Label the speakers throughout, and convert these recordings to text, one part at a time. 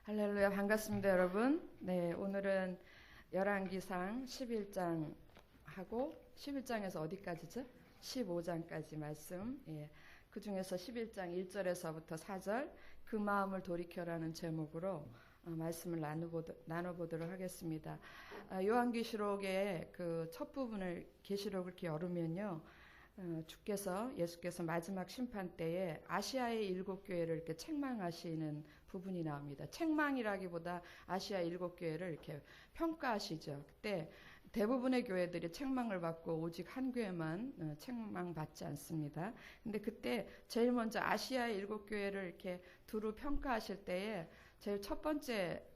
Speaker 1: 할렐루야, 반갑습니다, 여러분. 네, 오늘은 열왕기상 11장 하고 11장에서 어디까지죠? 15장까지 말씀. 그 중에서 11장 1절에서부터 4절 그 마음을 돌이켜라는 제목으로 말씀을 나눠보도록 하겠습니다. 요한계시록의 그 첫 부분을 계시록을 이렇게 열으면요. 예수께서 마지막 심판 때에 아시아의 7교회를 이렇게 책망하시는 부분이 나옵니다. 책망이라기보다 아시아 7교회를 이렇게 평가하시죠. 그때 대부분의 교회들이 책망을 받고 오직 한 교회만 책망받지 않습니다. 근데 그때 제일 먼저 아시아의 7교회를 이렇게 두루 평가하실 때에 제일 첫 번째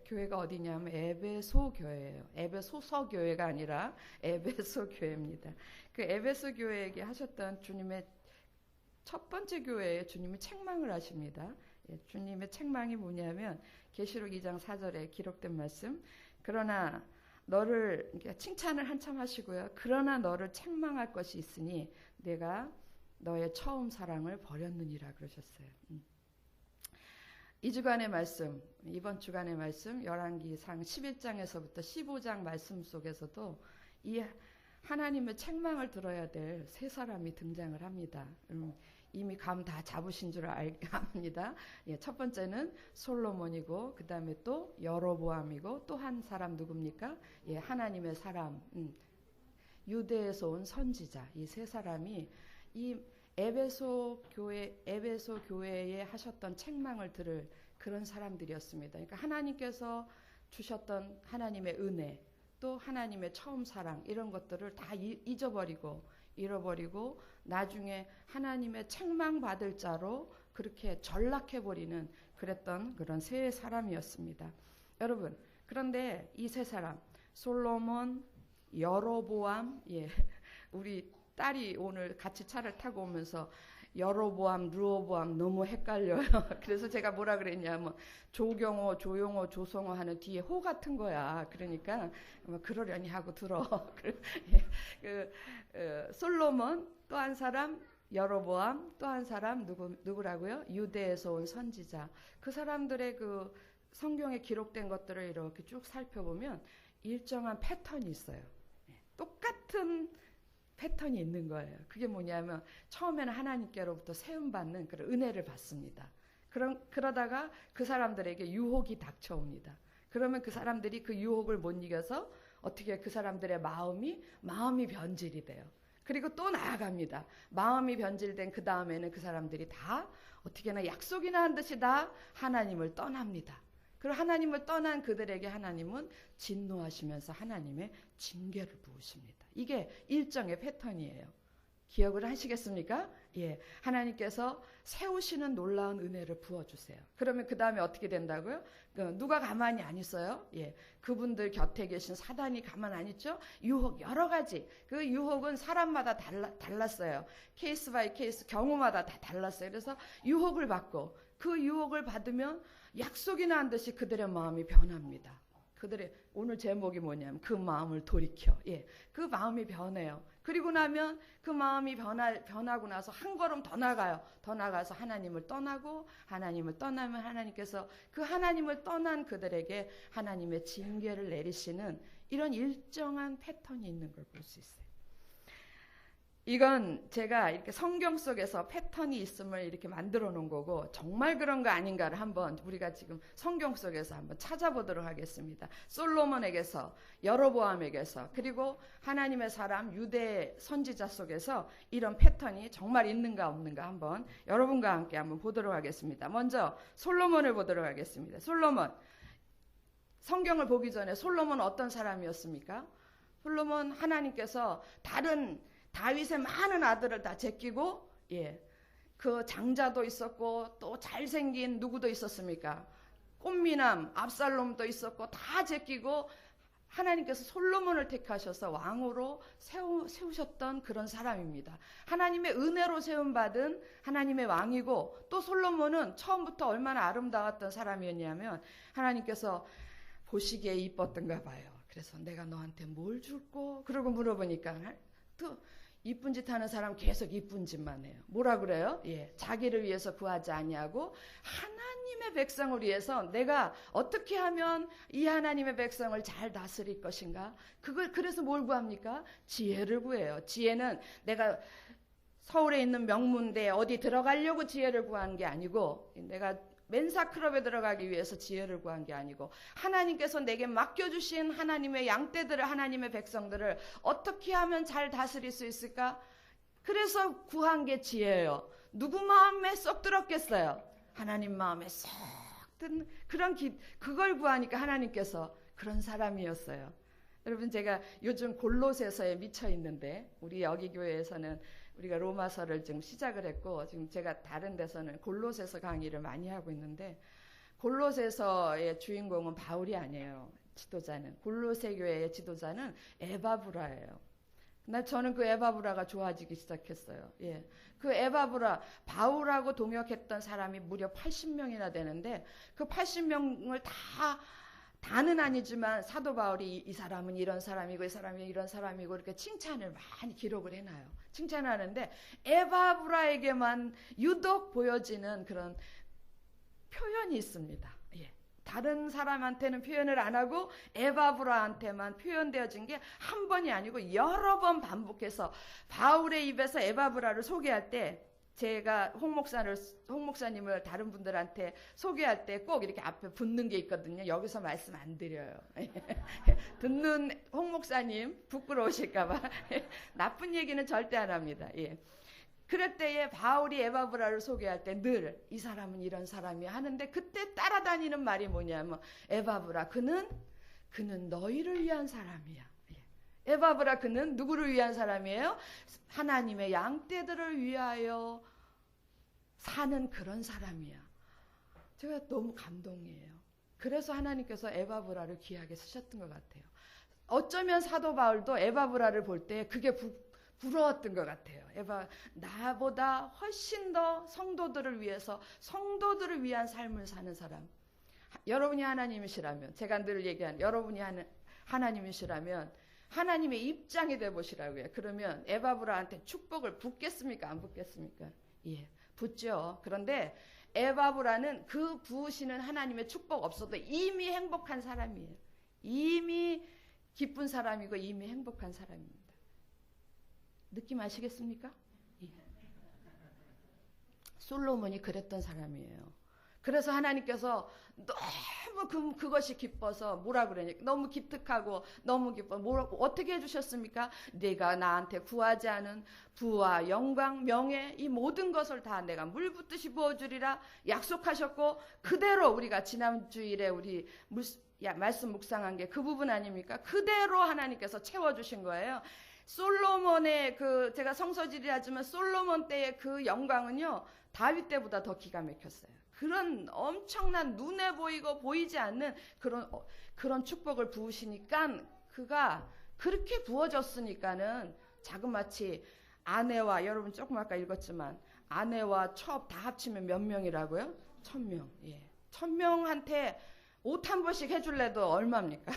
Speaker 1: 교회가 어디냐면 에베소 교회예요. 에베소서 교회가 아니라 에베소 교회입니다. 그 에베소 교회에게 하셨던 주님의 첫 번째 교회에 주님이 책망을 하십니다. 주님의 책망이 뭐냐면 계시록 2장 4절에 기록된 말씀. 그러나 너를 칭찬을 한참 하시고요. 그러나 너를 책망할 것이 있으니 내가 너의 처음 사랑을 버렸느니라 그러셨어요. 이 주간의 말씀, 이번 주간의 말씀 열왕기상 11장에서부터 15장 말씀 속에서도 이 하나님의 책망을 들어야 될 세 사람이 등장을 합니다. 이미 감 다 잡으신 줄 압니다. 첫 번째는 솔로몬이고 그 다음에 또 여로보암이고 또 한 사람 누굽니까? 하나님의 사람, 유대에서 온 선지자. 이 세 사람이 이 에베소 교회에 하셨던 책망을 들을 그런 사람들이었습니다. 그러니까 하나님께서 주셨던 하나님의 은혜, 또 하나님의 처음 사랑, 이런 것들을 다 잃어버리고 나중에 하나님의 책망받을 자로 그렇게 전락해버리는 그랬던 그런 세 사람이었습니다. 여러분, 그런데 이 세 사람, 솔로몬, 여로보암, 우리 딸이 오늘 같이 차를 타고 오면서 여로보암, 르호보암 너무 헷갈려요. 그래서 제가 뭐라 그랬냐면 조경호, 조용호, 조성호 하는 뒤에 호 같은 거야. 그러니까 그러려니 하고 들어. 솔로몬, 또 한 사람 여로보암, 또 한 사람 누구라고요? 유대에서 온 선지자. 그 사람들의 그 성경에 기록된 것들을 이렇게 쭉 살펴보면 일정한 패턴이 있어요. 똑같은 패턴이 있는 거예요. 그게 뭐냐면 처음에는 하나님께로부터 세움받는 그런 은혜를 받습니다. 그러다가 그 사람들에게 유혹이 닥쳐옵니다. 그러면 그 사람들이 그 유혹을 못 이겨서 어떻게 그 사람들의 마음이 변질이 돼요. 그리고 또 나아갑니다. 마음이 변질된 그 다음에는 그 사람들이 다 어떻게나 약속이나 한 듯이 다 하나님을 떠납니다. 그리고 하나님을 떠난 그들에게 하나님은 진노하시면서 하나님의 징계를 부으십니다. 이게 일정의 패턴이에요. 기억을 하시겠습니까? 하나님께서 세우시는 놀라운 은혜를 부어주세요. 그러면 그 다음에 어떻게 된다고요? 누가 가만히 안 있어요? 그분들 곁에 계신 사단이 가만 안 있죠? 유혹 여러 가지. 그 유혹은 사람마다 달랐어요. 케이스 바이 케이스, 경우마다 다 달랐어요. 그래서 유혹을 받고 그 유혹을 받으면 약속이나 한 듯이 그들의 마음이 변합니다. 오늘 제목이 뭐냐면 그 마음을 돌이켜. 그 마음이 변해요. 그리고 나면 그 마음이 변하고 나서 한 걸음 더 나가요. 더 나가서 하나님을 떠나고, 하나님을 떠나면 하나님께서 그 하나님을 떠난 그들에게 하나님의 징계를 내리시는 이런 일정한 패턴이 있는 걸 볼 수 있어요. 이건 제가 이렇게 성경 속에서 패턴이 있음을 이렇게 만들어 놓은 거고 정말 그런 거 아닌가를 한번 우리가 지금 성경 속에서 한번 찾아보도록 하겠습니다. 솔로몬에게서, 여로보암에게서, 그리고 하나님의 사람 유대 선지자 속에서 이런 패턴이 정말 있는가 없는가 한번 여러분과 함께 한번 보도록 하겠습니다. 먼저 솔로몬을 보도록 하겠습니다. 솔로몬, 성경을 보기 전에 솔로몬은 어떤 사람이었습니까? 솔로몬 하나님께서 다윗의 많은 아들을 다 제끼고, 그 장자도 있었고, 또 잘생긴 누구도 있었습니까? 꽃미남, 압살롬도 있었고, 다 제끼고, 하나님께서 솔로몬을 택하셔서 왕으로 세우셨던 그런 사람입니다. 하나님의 은혜로 세움받은 하나님의 왕이고, 또 솔로몬은 처음부터 얼마나 아름다웠던 사람이었냐면, 하나님께서 보시기에 이뻤던가 봐요. 그래서 내가 너한테 뭘 줄꼬? 그러고 물어보니까, 또 이쁜 짓 하는 사람 계속 이쁜 짓만 해요. 뭐라 그래요? 예, 자기를 위해서 구하지 아니하고 하나님의 백성을 위해서 내가 어떻게 하면 이 하나님의 백성을 잘 다스릴 것인가? 그래서 뭘 구합니까? 지혜를 구해요. 지혜는 내가 서울에 있는 명문대 어디 들어가려고 지혜를 구한 게 아니고, 내가 멘사 클럽에 들어가기 위해서 지혜를 구한 게 아니고, 하나님께서 내게 맡겨주신 하나님의 양떼들을, 하나님의 백성들을 어떻게 하면 잘 다스릴 수 있을까? 그래서 구한 게 지혜예요. 누구 마음에 쏙 들었겠어요? 하나님 마음에 쏙 든 그걸 구하니까 하나님께서 그런 사람이었어요. 여러분, 제가 요즘 골로새서에 미쳐 있는데, 우리 여기 교회에서는 우리가 로마서를 지금 시작을 했고, 지금 제가 다른 데서는 골로새서 강의를 많이 하고 있는데, 골로새서의 주인공은 바울이 아니에요. 지도자는, 골로새 교회의 지도자는 에바브라예요. 저는 그 에바브라가 좋아지기 시작했어요. 예. 그 에바브라, 바울하고 동역했던 사람이 무려 80명이나 되는데, 그 80명을 다는 아니지만 사도 바울이 이 사람은 이런 사람이고 이 사람이 이런 사람이고 이렇게 칭찬을 많이 기록을 해놔요. 칭찬하는데 에바브라에게만 유독 보여지는 그런 표현이 있습니다. 예. 다른 사람한테는 표현을 안 하고 에바브라한테만 표현되어진 게 한 번이 아니고 여러 번 반복해서 바울의 입에서 에바브라를 소개할 때, 제가 홍 목사님을 다른 분들한테 소개할 때 꼭 이렇게 앞에 붙는 게 있거든요. 여기서 말씀 안 드려요. 듣는 홍 목사님 부끄러우실까봐 나쁜 얘기는 절대 안 합니다. 예. 그럴 때에 바울이 에바브라를 소개할 때 늘 이 사람은 이런 사람이야 하는데, 그때 따라다니는 말이 뭐냐면, 에바브라 그는 너희를 위한 사람이야. 에바브라 그는 누구를 위한 사람이에요? 하나님의 양떼들을 위하여 사는 그런 사람이야. 제가 너무 감동이에요. 그래서 하나님께서 에바브라를 귀하게 쓰셨던 것 같아요. 어쩌면 사도 바울도 에바브라를 볼 때 그게 부러웠던 것 같아요. 나보다 훨씬 더 성도들을 성도들을 위한 삶을 사는 사람. 여러분이 하나님이시라면, 제가 늘 얘기하는, 여러분이 하나님이시라면 하나님의 입장이 되보시라고요. 그러면 에바브라한테 축복을 붓겠습니까? 안 붓겠습니까? 예, 붓죠. 그런데 에바브라는 그 부으시는 하나님의 축복 없어도 이미 행복한 사람이에요. 이미 기쁜 사람이고 이미 행복한 사람입니다. 느낌 아시겠습니까? 예. 솔로몬이 그랬던 사람이에요. 그래서 하나님께서 너무 그것이 기뻐서 뭐라 그러냐, 너무 기특하고 너무 기뻐. 어떻게 해주셨습니까? 내가 나한테 구하지 않은 부와 영광, 명예, 이 모든 것을 다 내가 물 붓듯이 부어주리라 약속하셨고, 그대로 우리가 지난 주일에 우리 말씀 묵상한 게 그 부분 아닙니까? 그대로 하나님께서 채워주신 거예요. 솔로몬의 제가 성서지리라지만 솔로몬 때의 그 영광은요, 다윗 때보다 더 기가 막혔어요. 그런 엄청난 눈에 보이고 보이지 않는 그런 축복을 부으시니까, 그가 그렇게 부어졌으니까는 자그마치 아내와, 여러분 조금 아까 읽었지만 아내와 첩 다 합치면 몇 명이라고요? 1000명. 예. 1000명한테 옷 한 번씩 해줄래도 얼마입니까?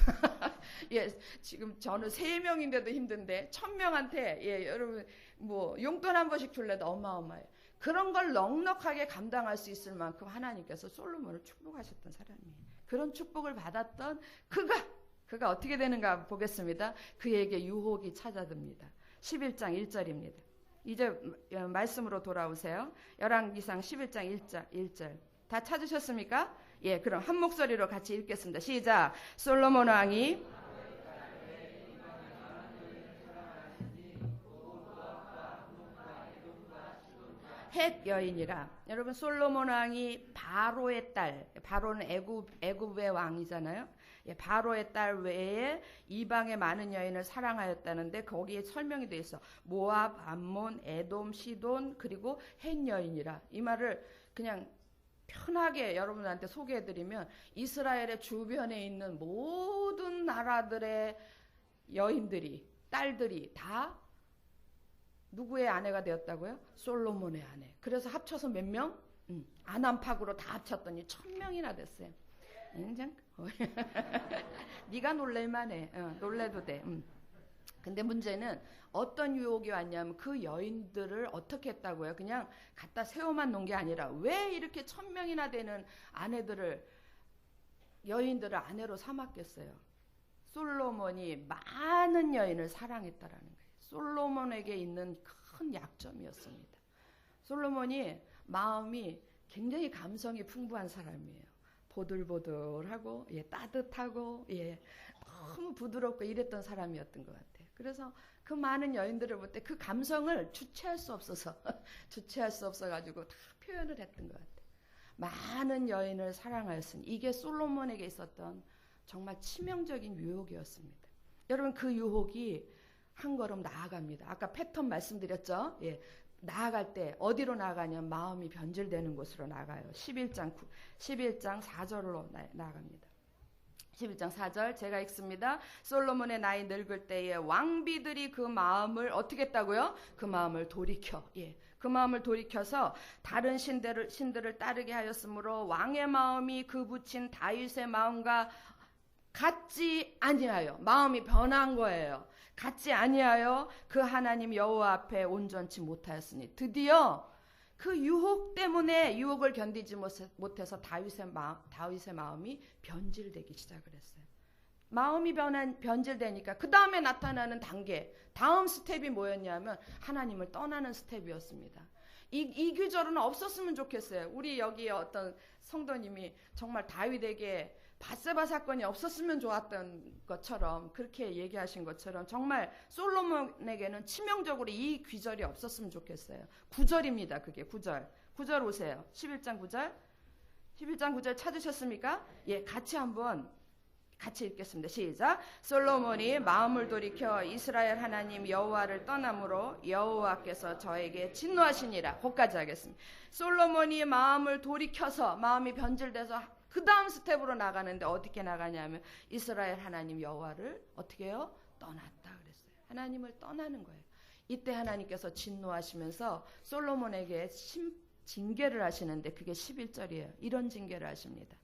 Speaker 1: 예, 지금 저는 3명인데도 힘든데 1000명한테, 예, 여러분 용돈 한 번씩 줄래도 어마어마해요. 그런 걸 넉넉하게 감당할 수 있을 만큼 하나님께서 솔로몬을 축복하셨던 사람이에요. 그런 축복을 받았던 그가 어떻게 되는가 보겠습니다. 그에게 유혹이 찾아듭니다. 11장 1절입니다. 이제 말씀으로 돌아오세요. 열왕기상 11장 1절. 다 찾으셨습니까? 예, 그럼 한 목소리로 같이 읽겠습니다. 시작. 솔로몬 왕이 헷 여인이라. 여러분, 솔로몬 왕이 바로의 딸, 바로는 애굽의 왕이잖아요. 예, 바로의 딸 외에 이방의 많은 여인을 사랑하였다는데 거기에 설명이 돼 있어. 모압, 암몬, 에돔, 시돈, 그리고 헷 여인이라. 이 말을 그냥 편하게 여러분한테 소개해드리면, 이스라엘의 주변에 있는 모든 나라들의 여인들이, 딸들이 다 누구의 아내가 되었다고요? 솔로몬의 아내. 그래서 합쳐서 몇 명? 아남팍으로 다 합쳤더니 1000명이나 됐어요. 네가 놀랄만해. 놀래도 돼. 근데 문제는 어떤 유혹이 왔냐면 그 여인들을 어떻게 했다고요? 그냥 갖다 세워만 놓은 게 아니라 왜 이렇게 1000명이나 되는 여인들을 아내로 삼았겠어요? 솔로몬이 많은 여인을 사랑했다라는 거예요. 솔로몬에게 있는 큰 약점이었습니다. 솔로몬이 마음이 굉장히 감성이 풍부한 사람이에요. 보들보들하고 따뜻하고 너무 부드럽고 이랬던 사람이었던 것 같아요. 그래서 그 많은 여인들을 볼 때 그 감성을 주체할 수 없어가지고 다 표현을 했던 것 같아요. 많은 여인을 사랑하였으니 이게 솔로몬에게 있었던 정말 치명적인 유혹이었습니다. 여러분 그 유혹이 한 걸음 나아갑니다. 아까 패턴 말씀드렸죠? 나아갈 때 어디로 나아가냐면 마음이 변질되는 곳으로 나가요. 11장 4절로 나아갑니다. 11장 4절 제가 읽습니다. 솔로몬의 나이 늙을 때에 왕비들이 그 마음을 어떻게 했다고요? 그 마음을 그 마음을 돌이켜서 다른 신들을 따르게 하였으므로 왕의 마음이 그 붙인 다윗의 마음과 같지 아니하여 마음이 변한 거예요. 같지 아니하여 그 하나님 여호와 앞에 온전치 못하였으니 드디어 그 유혹 때문에 유혹을 견디지 못해서 다윗의 마음이 변질되기 시작을 했어요. 마음이 변질되니까 그 다음에 나타나는 단계, 다음 스텝이 뭐였냐면 하나님을 떠나는 스텝이었습니다. 이 규절은 없었으면 좋겠어요. 우리 여기 어떤 성도님이 정말 다윗에게 밧세바 사건이 없었으면 좋았던 것처럼 그렇게 얘기하신 것처럼 정말 솔로몬에게는 치명적으로 이 규절이 없었으면 좋겠어요. 9절입니다. 그게 9절 오세요. 11장 9절 찾으셨습니까? 같이 읽겠습니다. 시작. 솔로몬이 마음을 돌이켜 이스라엘 하나님 여호와를 떠남으로 여호와께서 저에게 진노하시니라. 거기까지 하겠습니다. 솔로몬이 마음을 돌이켜서 마음이 변질돼서 그 다음 스텝으로 나가는데 어떻게 나가냐면 이스라엘 하나님 여호와를 어떻게 해요? 떠났다 그랬어요. 하나님을 떠나는 거예요. 이때 하나님께서 진노하시면서 솔로몬에게 징계를 하시는데 그게 11절이에요. 이런 징계를 하십니다.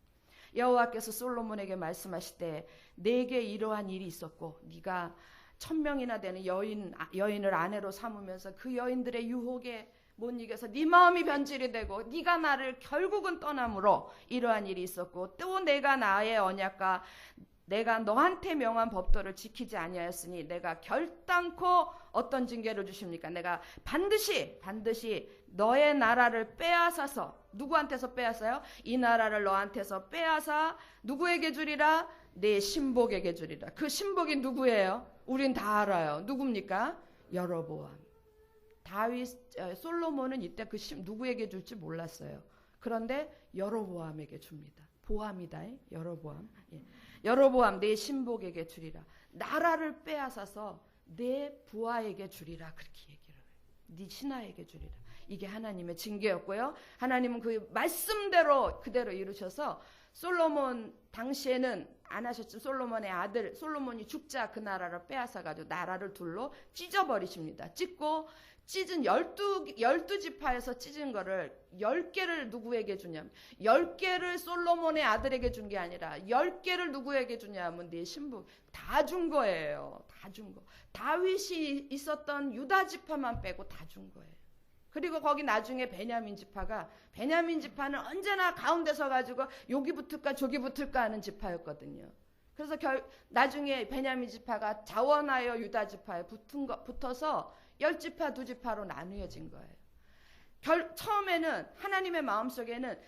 Speaker 1: 여호와께서 솔로몬에게 말씀하실 때 내게 이러한 일이 있었고 네가 1000명이나 되는 여인을 아내로 삼으면서 그 여인들의 유혹에 못 이겨서 네 마음이 변질이 되고 네가 나를 결국은 떠남으로 이러한 일이 있었고 또 내가 나의 언약과 내가 너한테 명한 법도를 지키지 아니하였으니 내가 결단코 어떤 징계를 주십니까? 내가 반드시 너의 나라를 빼앗아서 누구한테서 빼앗아요? 이 나라를 너한테서 빼앗아 누구에게 주리라? 내 신복에게 주리라. 그 신복이 누구예요? 우린 다 알아요. 누굽니까? 여로보암. 솔로몬은 이때 누구에게 줄지 몰랐어요. 그런데 여로보암에게 줍니다. 보암이다. 여로보암. 여로보암 내 신복에게 주리라. 나라를 빼앗아서 내 부하에게 주리라. 그렇게 얘기를 해요. 네 신하에게 주리라. 이게 하나님의 징계였고요. 하나님은 그 말씀대로 그대로 이루셔서 솔로몬 당시에는 안 하셨지만 솔로몬의 아들 솔로몬이 죽자 그 나라를 빼앗아가지고 나라를 둘로 찢어버리십니다. 찢은 12지파에서 찢은 거를 10개를 누구에게 주냐면 10개를 솔로몬의 아들에게 준 게 아니라 10개를 누구에게 주냐면 네 신부 다 준 거예요. 다 준 거. 다윗이 있었던 유다 지파만 빼고 다 준 거예요. 그리고 거기 나중에 베냐민 지파는 언제나 가운데 서가지고 여기 붙을까 저기 붙을까 하는 지파였거든요. 그래서 나중에 베냐민 지파가 자원하여 유다 지파에 붙어서 10지파 2지파로 나누어진 거예요. 처음에는 하나님의 마음속에는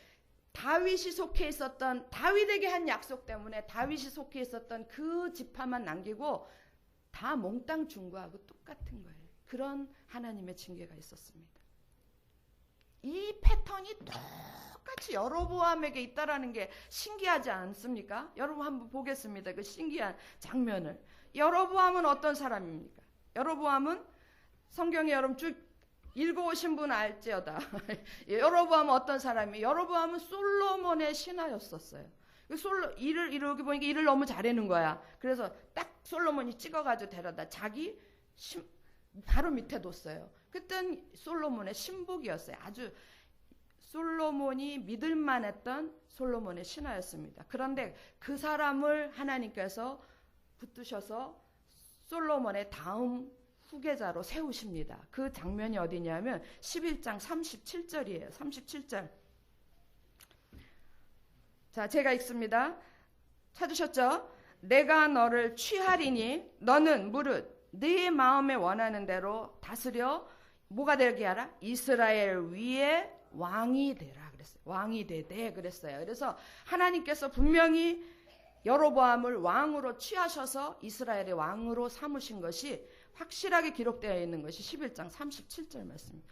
Speaker 1: 다윗이 속해 있었던 다윗에게 한 약속 때문에 다윗이 속해 있었던 그 지파만 남기고 다 몽땅 준 거하고 똑같은 거예요. 그런 하나님의 징계가 있었습니다. 이 패턴이 똑같이 여로보암에게 있다라는 게 신기하지 않습니까? 여러분 한번 보겠습니다. 그 신기한 장면을. 여로보암은 어떤 사람입니까? 여로보암은 성경에 여러분 쭉 읽어오신 분 알지어다. 여로보암은 어떤 사람이에요? 여로보암은 솔로몬의 신하였었어요. 이렇게 보니까 일을 너무 잘하는 거야. 그래서 딱 솔로몬이 찍어가지고 데려다 자기 바로 밑에 뒀어요. 그땐 솔로몬의 신복이었어요. 아주 솔로몬이 믿을만했던 솔로몬의 신하였습니다. 그런데 그 사람을 하나님께서 붙드셔서 솔로몬의 다음 후계자로 세우십니다. 그 장면이 어디냐면 11장 37절이에요. 37절. 자, 제가 읽습니다. 찾으셨죠? 내가 너를 취하리니 너는 무릇 네 마음에 원하는 대로 다스려 뭐가 되게 하라? 이스라엘 위에 왕이 되라 그랬어요. 왕이 되되 그랬어요. 그래서 하나님께서 분명히 여로보암을 왕으로 취하셔서 이스라엘의 왕으로 삼으신 것이 확실하게 기록되어 있는 것이 11장 37절 말씀입니다.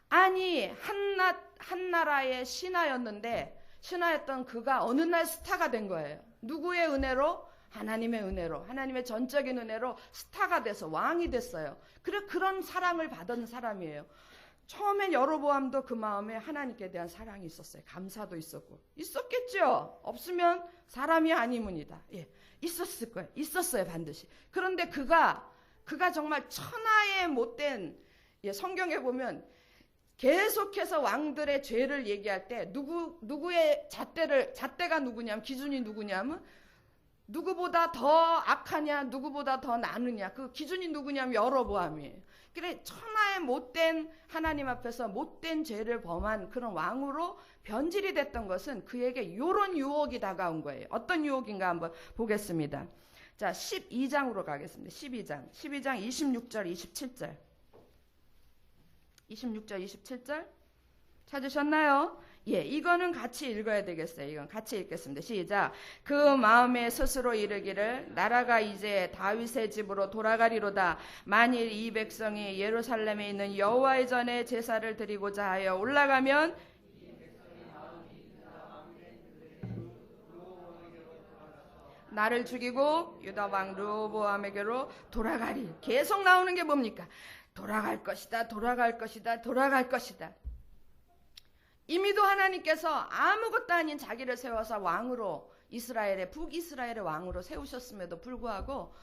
Speaker 1: 아니 한 나라의 신하였는데 신하였던 그가 어느 날 스타가 된 거예요. 누구의 은혜로? 하나님의 은혜로, 하나님의 전적인 은혜로 스타가 돼서 왕이 됐어요. 그런 사랑을 받은 사람이에요. 처음엔 여로보암도 그 마음에 하나님께 대한 사랑이 있었어요. 감사도 있었고. 있었겠죠. 없으면 사람이 아니문이다. 예, 있었을 거예요. 있었어요, 반드시. 그런데 그가 정말 천하의 못된, 예, 성경에 보면 계속해서 왕들의 죄를 얘기할 때 누구의 잣대가 누구냐면, 기준이 누구냐면 누구보다 더 악하냐, 누구보다 더 나느냐, 그 기준이 누구냐면 여로보암이에요. 그래, 천하의 못된, 하나님 앞에서 못된 죄를 범한 그런 왕으로 변질이 됐던 것은 그에게 이런 유혹이 다가온 거예요. 어떤 유혹인가 한번 보겠습니다. 자, 12장으로 가겠습니다. 12장 26절 27절 26절 27절 찾으셨나요? 예, 이거는 같이 읽어야 되겠어요. 이건 같이 읽겠습니다. 시작. 그 마음에 스스로 이르기를 나라가 이제 다윗의 집으로 돌아가리로다. 만일 이 백성이 예루살렘에 있는 여호와의 전에 제사를 드리고자 하여 올라가면 나를 죽이고 유다 왕 르호보암에게로 돌아가리. 계속 나오는 게 뭡니까? 돌아갈 것이다. 돌아갈 것이다. 돌아갈 것이다. 이미도 하나님께서 아무것도 아닌 자기를 세워서 왕으로 북이스라엘의 왕으로 세우셨음에도 불구하고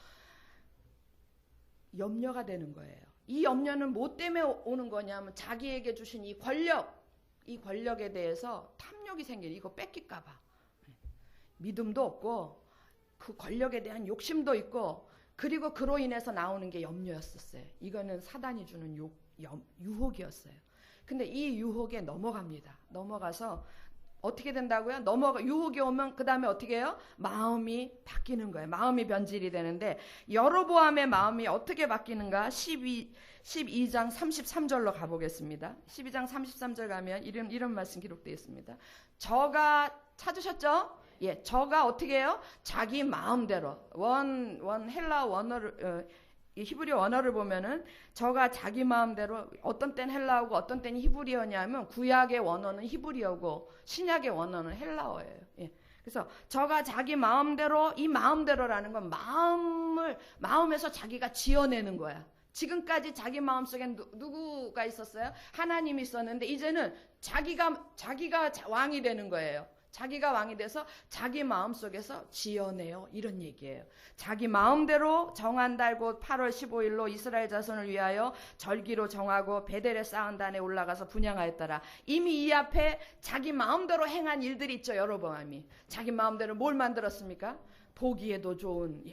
Speaker 1: 염려가 되는 거예요. 이 염려는 뭐 때문에 오는 거냐면 자기에게 주신 이 권력에 대해서 탐욕이 생기는, 이거 뺏길까 봐. 믿음도 없고 그 권력에 대한 욕심도 있고, 그리고 그로 인해서 나오는 게 염려였었어요. 이거는 사단이 주는 유혹이었어요. 근데 이 유혹에 넘어가서 어떻게 된다고요? 유혹이 오면 그 다음에 어떻게 해요? 마음이 바뀌는 거예요. 마음이 변질이 되는데 여로보암의 마음이 어떻게 바뀌는가? 12장 33절로 가보겠습니다. 12장 33절 가면 이런 말씀 기록되어 있습니다. 저가 찾으셨죠? 예, 저가 어떻게 해요? 자기 마음대로 헬라 원어를 이 히브리어 원어를 보면은 저가 자기 마음대로, 어떤 땐 헬라어고 어떤 땐 히브리어냐면 구약의 원어는 히브리어고 신약의 원어는 헬라어예요. 예. 그래서 저가 자기 마음대로, 이 마음대로라는 건 마음에서 자기가 지어내는 거야. 지금까지 자기 마음속엔 누구가 있었어요? 하나님이 있었는데 이제는 자기가 왕이 되는 거예요. 자기가 왕이 돼서 자기 마음속에서 지어내요. 이런 얘기예요. 자기 마음대로 정한 달 곧 8월 15일로 이스라엘 자손을 위하여 절기로 정하고 베델에 쌓은 단에 올라가서 분향하였더라. 이미 이 앞에 자기 마음대로 행한 일들이 있죠. 여로보암이 자기 마음대로 뭘 만들었습니까? 보기에도 좋은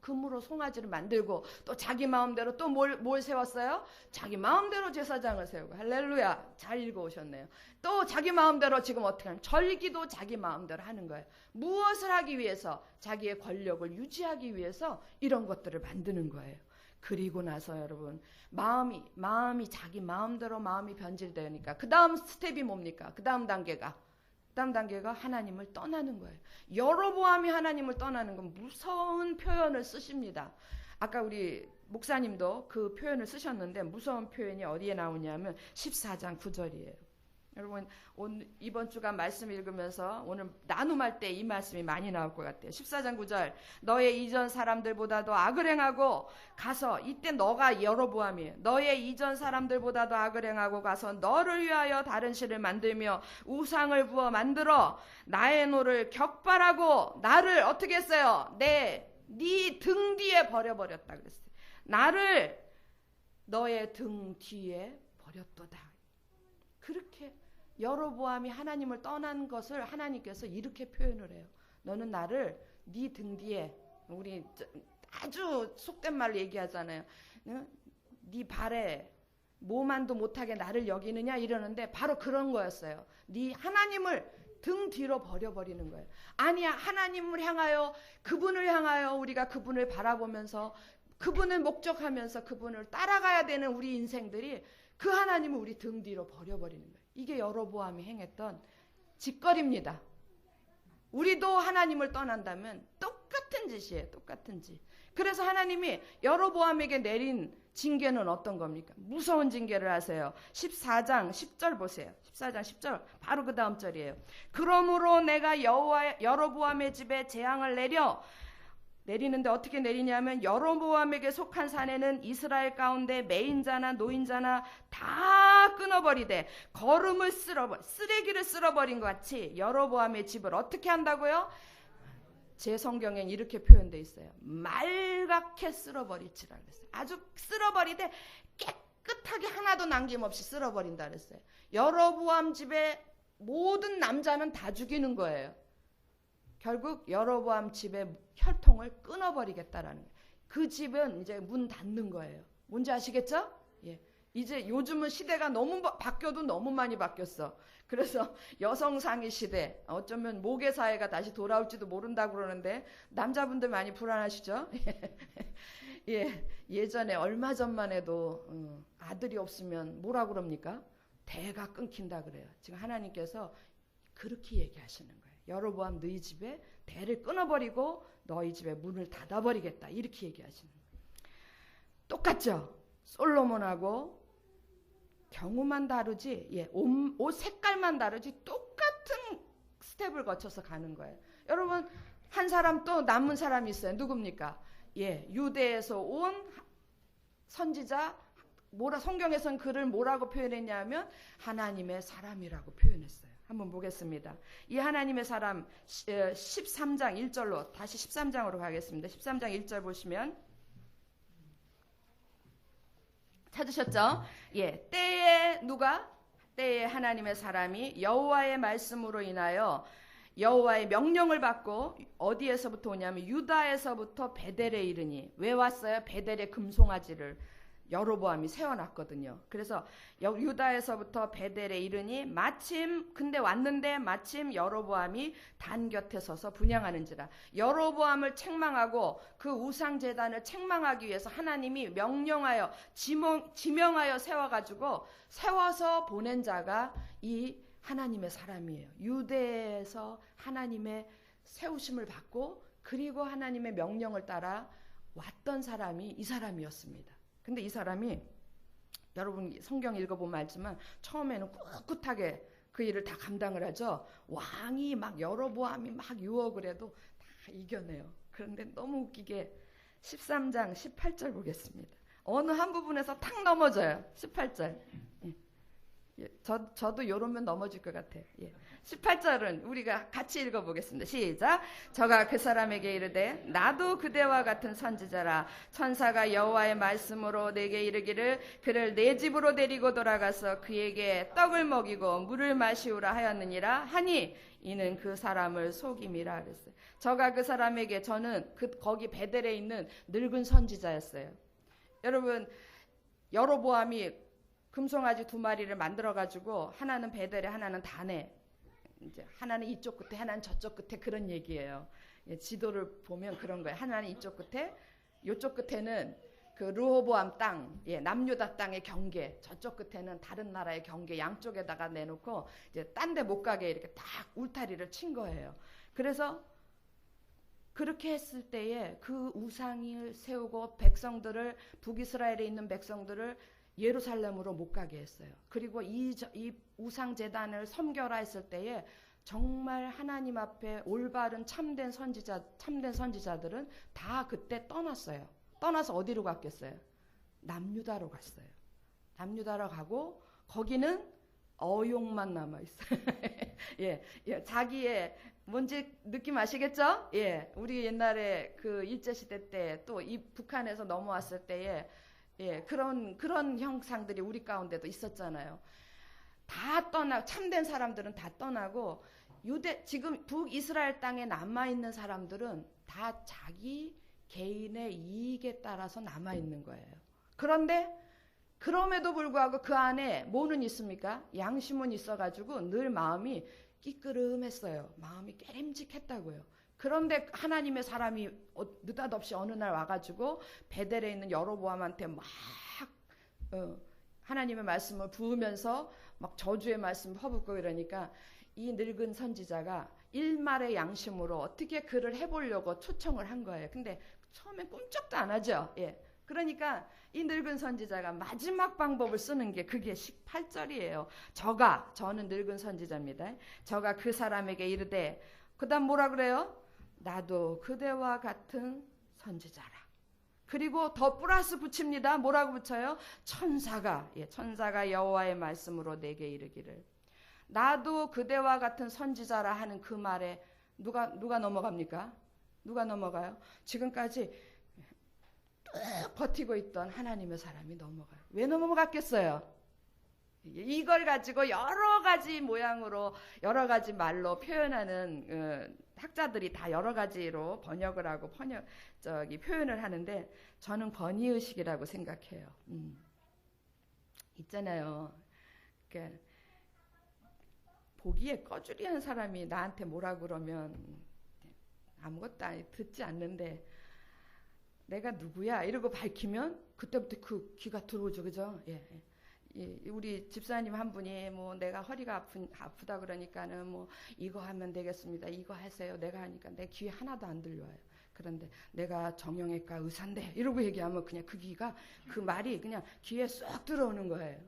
Speaker 1: 금으로 송아지를 만들고, 또 자기 마음대로 또 뭘 세웠어요? 자기 마음대로 제사장을 세우고. 할렐루야, 잘 읽어오셨네요. 또 자기 마음대로 지금 어떻게 하면 절기도 자기 마음대로 하는 거예요. 무엇을 하기 위해서? 자기의 권력을 유지하기 위해서 이런 것들을 만드는 거예요. 그리고 나서 여러분, 마음이 자기 마음대로 마음이 변질되니까 그 다음 스텝이 뭡니까? 그 다음 단계가 하나님을 떠나는 거예요. 여로보암이 하나님을 떠나는 건 무서운 표현을 쓰십니다. 아까 우리 목사님도 그 표현을 쓰셨는데 무서운 표현이 어디에 나오냐면 14장 9절이에요. 여러분, 이번 주간 말씀 읽으면서 오늘 나눔할 때 이 말씀이 많이 나올 것 같아요. 14장 9절. 너의 이전 사람들보다도 악을 행하고 가서, 이때 너가 여로보암이에요. 너의 이전 사람들보다도 악을 행하고 가서 너를 위하여 다른 신을 만들며 우상을 부어 만들어 나의 노를 격발하고 나를 어떻게 했어요? 네 등 뒤에 버려버렸다 그랬어요. 나를 너의 등 뒤에 버렸도다. 그렇게 여로보암이 하나님을 떠난 것을 하나님께서 이렇게 표현을 해요. 너는 나를 네 등 뒤에, 우리 아주 속된 말로 얘기하잖아요. 네 발에 뭐만도 못하게 나를 여기느냐 이러는데 바로 그런 거였어요. 네 하나님을 등 뒤로 버려버리는 거예요. 아니야, 하나님을 향하여, 그분을 향하여 우리가 그분을 바라보면서 그분을 목적하면서 그분을 따라가야 되는 우리 인생들이 그 하나님을 우리 등 뒤로 버려버리는 거예요. 이게 여로보암이 행했던 짓거리입니다. 우리도 하나님을 떠난다면 똑같은 짓이에요. 똑같은 짓. 그래서 하나님이 여로보암에게 내린 징계는 어떤 겁니까? 무서운 징계를 하세요. 14장 10절 보세요. 14장 10절 바로 그 다음 절이에요. 그러므로 내가 여로보암의 집에 재앙을 내리는데 어떻게 내리냐면 여로보암에게 속한 사내는 이스라엘 가운데 매인자나 노인자나 다 끊어버리되 거름을 쓰레기를 쓸어버린 것 같이 여로보암의 집을 어떻게 한다고요? 제 성경엔 이렇게 표현되어 있어요. 말갛게 쓸어버리치라 그랬어요. 아주 쓸어버리되 깨끗하게 하나도 남김없이 쓸어버린다 그랬어요. 여로보암 집의 모든 남자는 다 죽이는 거예요. 결국 여로보암 집의 혈통을 끊어버리겠다라는 거예요. 그 집은 이제 문 닫는 거예요. 뭔지 아시겠죠? 예. 이제 요즘은 시대가 너무 바뀌어도 너무 많이 바뀌었어. 그래서 여성상위 시대, 어쩌면 모계사회가 다시 돌아올지도 모른다고 그러는데 남자분들 많이 불안하시죠? 예, 예전에 얼마 전만 해도 아들이 없으면 뭐라 그럽니까? 대가 끊긴다 그래요. 지금 하나님께서 그렇게 얘기하시는 거예요. 여로보암 너희 집에 대를 끊어버리고 너희 집에 문을 닫아버리겠다 이렇게 얘기하시는 거예요. 똑같죠? 솔로몬하고 경우만 다르지, 예, 옷 색깔만 다르지 똑같은 스텝을 거쳐서 가는 거예요. 여러분, 한 사람 또 남은 사람이 있어요. 누굽니까? 예, 유대에서 온 선지자, 성경에서는 그를 뭐라고 표현했냐면 하나님의 사람이라고 표현했어요. 한번 보겠습니다. 이 하나님의 사람 13장 1절로 다시 13장으로 가겠습니다. 13장 1절 보시면 찾으셨죠? 예, 때에 하나님의 사람이 여호와의 말씀으로 인하여 여호와의 명령을 받고 어디에서부터 오냐면 유다에서부터 베델에 이르니. 왜 왔어요? 베델의 금송아지를 여로보암이 세워놨거든요. 그래서 유다에서부터 베델에 이르니 근데 왔는데 마침 여로보암이 단 곁에 서서 분향하는지라. 여로보암을 책망하고 그 우상제단을 책망하기 위해서 하나님이 명령하여 지명하여 세워서 보낸 자가 이 하나님의 사람이에요. 유대에서 하나님의 세우심을 받고 그리고 하나님의 명령을 따라 왔던 사람이 이 사람이었습니다. 근데 이 사람이 여러분 성경 읽어보면 알지만 처음에는 꿋꿋하게 그 일을 다 감당을 하죠. 왕이 막 여로보암이 막 유혹을 해도 다 이겨내요. 그런데 너무 웃기게 13장 18절 보겠습니다. 어느 한 부분에서 탁 넘어져요. 18절. 예, 저도 이러면 넘어질 것 같아요. 예. 18절은 우리가 같이 읽어보겠습니다. 시작. 저가 그 사람에게 이르되 나도 그대와 같은 선지자라. 천사가 여호와의 말씀으로 내게 이르기를 그를 내 집으로 데리고 돌아가서 그에게 떡을 먹이고 물을 마시우라 하였느니라 하니 이는 그 사람을 속임이라 그랬어요. 저가 그 사람에게, 저는 거기 베델에 있는 늙은 선지자였어요. 여러분, 여로보암이 금송아지 2마리를 만들어가지고 하나는 베델에 하나는 단에, 이제 하나는 이쪽 끝에 하나는 저쪽 끝에, 그런 얘기예요. 예, 지도를 보면 그런 거예요. 하나는 이쪽 끝에, 이쪽 끝에는 그 르호보암 땅, 예, 남유다 땅의 경계, 저쪽 끝에는 다른 나라의 경계, 양쪽에다가 내놓고 이제 딴 데 못 가게 이렇게 딱 울타리를 친 거예요. 그래서 그렇게 했을 때에 그 우상을 세우고 백성들을, 북이스라엘에 있는 백성들을 예루살렘으로 못 가게 했어요. 그리고 이 우상제단을 섬겨라 했을 때에 정말 하나님 앞에 올바른 참된 선지자들은 다 그때 떠났어요. 떠나서 어디로 갔겠어요? 남유다로 갔어요. 남유다로 가고 거기는 어용만 남아있어요. 예, 자기의, 뭔지 느낌 아시겠죠? 예, 우리 옛날에 그 일제시대 때 또 이 북한에서 넘어왔을 때에 예, 그런 형상들이 우리 가운데도 있었잖아요. 다 참된 사람들은 다 떠나고 지금 북이스라엘 땅에 남아있는 사람들은 다 자기 개인의 이익에 따라서 남아있는 거예요. 그런데 그럼에도 불구하고 그 안에 뭐는 있습니까? 양심은 있어가지고 늘 마음이 끼끄름했어요. 마음이 깨림직했다고요. 그런데 하나님의 사람이 느닷없이 어느 날 와가지고 베델에 있는 여로보암한테 막 하나님의 말씀을 부으면서 막 저주의 말씀을 퍼붓고 이러니까 이 늙은 선지자가 일말의 양심으로 어떻게 그를 해보려고 초청을 한 거예요. 근데 처음에 꿈쩍도 안 하죠. 예. 그러니까 이 늙은 선지자가 마지막 방법을 쓰는 게 그게 18절이에요. 저는 늙은 선지자입니다. 저가 그 사람에게 이르되, 그 다음 뭐라 그래요? 나도 그대와 같은 선지자라. 그리고 더 플러스 붙입니다. 뭐라고 붙여요? 천사가 여호와의 말씀으로 내게 이르기를, 나도 그대와 같은 선지자라 하는 그 말에 누가 넘어갑니까? 누가 넘어가요? 지금까지 버티고 있던 하나님의 사람이 넘어가요. 왜 넘어갔겠어요? 이걸 가지고 여러 가지 모양으로 여러 가지 말로 표현하는 학자들이 다 여러 가지로 번역을 하고 표현을 하는데 저는 권위의식이라고 생각해요. 있잖아요. 그러니까 보기에 꺼주리한 사람이 나한테 뭐라 그러면 아무것도 듣지 않는데 내가 누구야 이러고 밝히면 그때부터 그 귀가 들어오죠. 그죠? 예. 우리 집사님 한 분이 뭐 내가 허리가 아프다 그러니까는 뭐 이거 하면 되겠습니다. 이거 하세요. 내가 하니까 내 귀에 하나도 안 들려와요. 그런데 내가 정형외과 의사인데 이러고 얘기하면 그냥 그 말이 그냥 귀에 쏙 들어오는 거예요.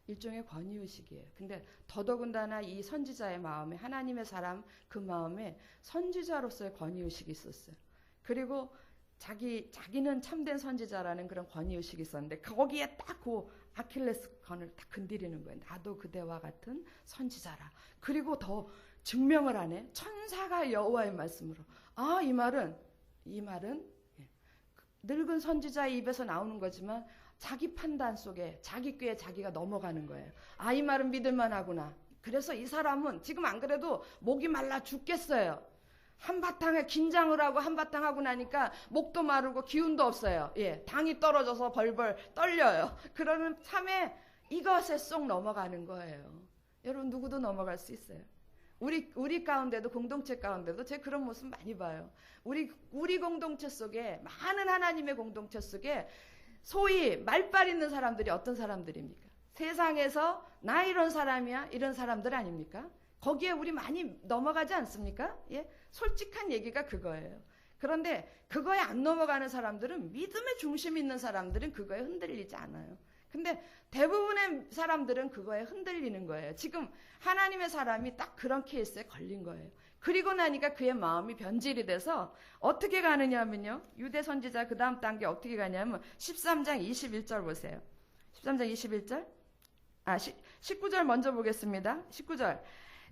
Speaker 1: 일종의 권위의식이에요. 근데 더더군다나 이 선지자의 마음에, 하나님의 사람 그 마음에 선지자로서의 권위의식이 있었어요. 그리고 자기는 참된 선지자라는 그런 권위의식이 있었는데 거기에 딱 그 아킬레스건을 딱 건드리는 거예요. 나도 그대와 같은 선지자라. 그리고 더 증명을 하네. 천사가 여호와의 말씀으로. 이 말은 늙은 선지자의 입에서 나오는 거지만 자기 판단 속에 자기 꾀에 자기가 넘어가는 거예요. 이 말은 믿을만 하구나. 그래서 이 사람은 지금 안 그래도 목이 말라 죽겠어요. 한바탕에 긴장을 하고 한바탕 하고 나니까 목도 마르고 기운도 없어요. 예, 당이 떨어져서 벌벌 떨려요. 그러는 참에 이것에 쏙 넘어가는 거예요. 여러분 누구도 넘어갈 수 있어요. 우리 가운데도 공동체 가운데도 제가 그런 모습 많이 봐요. 우리 공동체 속에 많은 하나님의 공동체 속에 소위 말빨 있는 사람들이 어떤 사람들입니까? 세상에서 나 이런 사람이야 이런 사람들 아닙니까? 거기에 우리 많이 넘어가지 않습니까? 예, 솔직한 얘기가 그거예요. 그런데 그거에 안 넘어가는 사람들은 믿음의 중심 있는 사람들은 그거에 흔들리지 않아요. 근데 대부분의 사람들은 그거에 흔들리는 거예요. 지금 하나님의 사람이 딱 그런 케이스에 걸린 거예요. 그리고 나니까 그의 마음이 변질이 돼서 어떻게 가느냐면요. 유대 선지자 그 다음 단계 어떻게 가냐면 13장 21절 보세요. 13장 21절 19절 먼저 보겠습니다. 19절.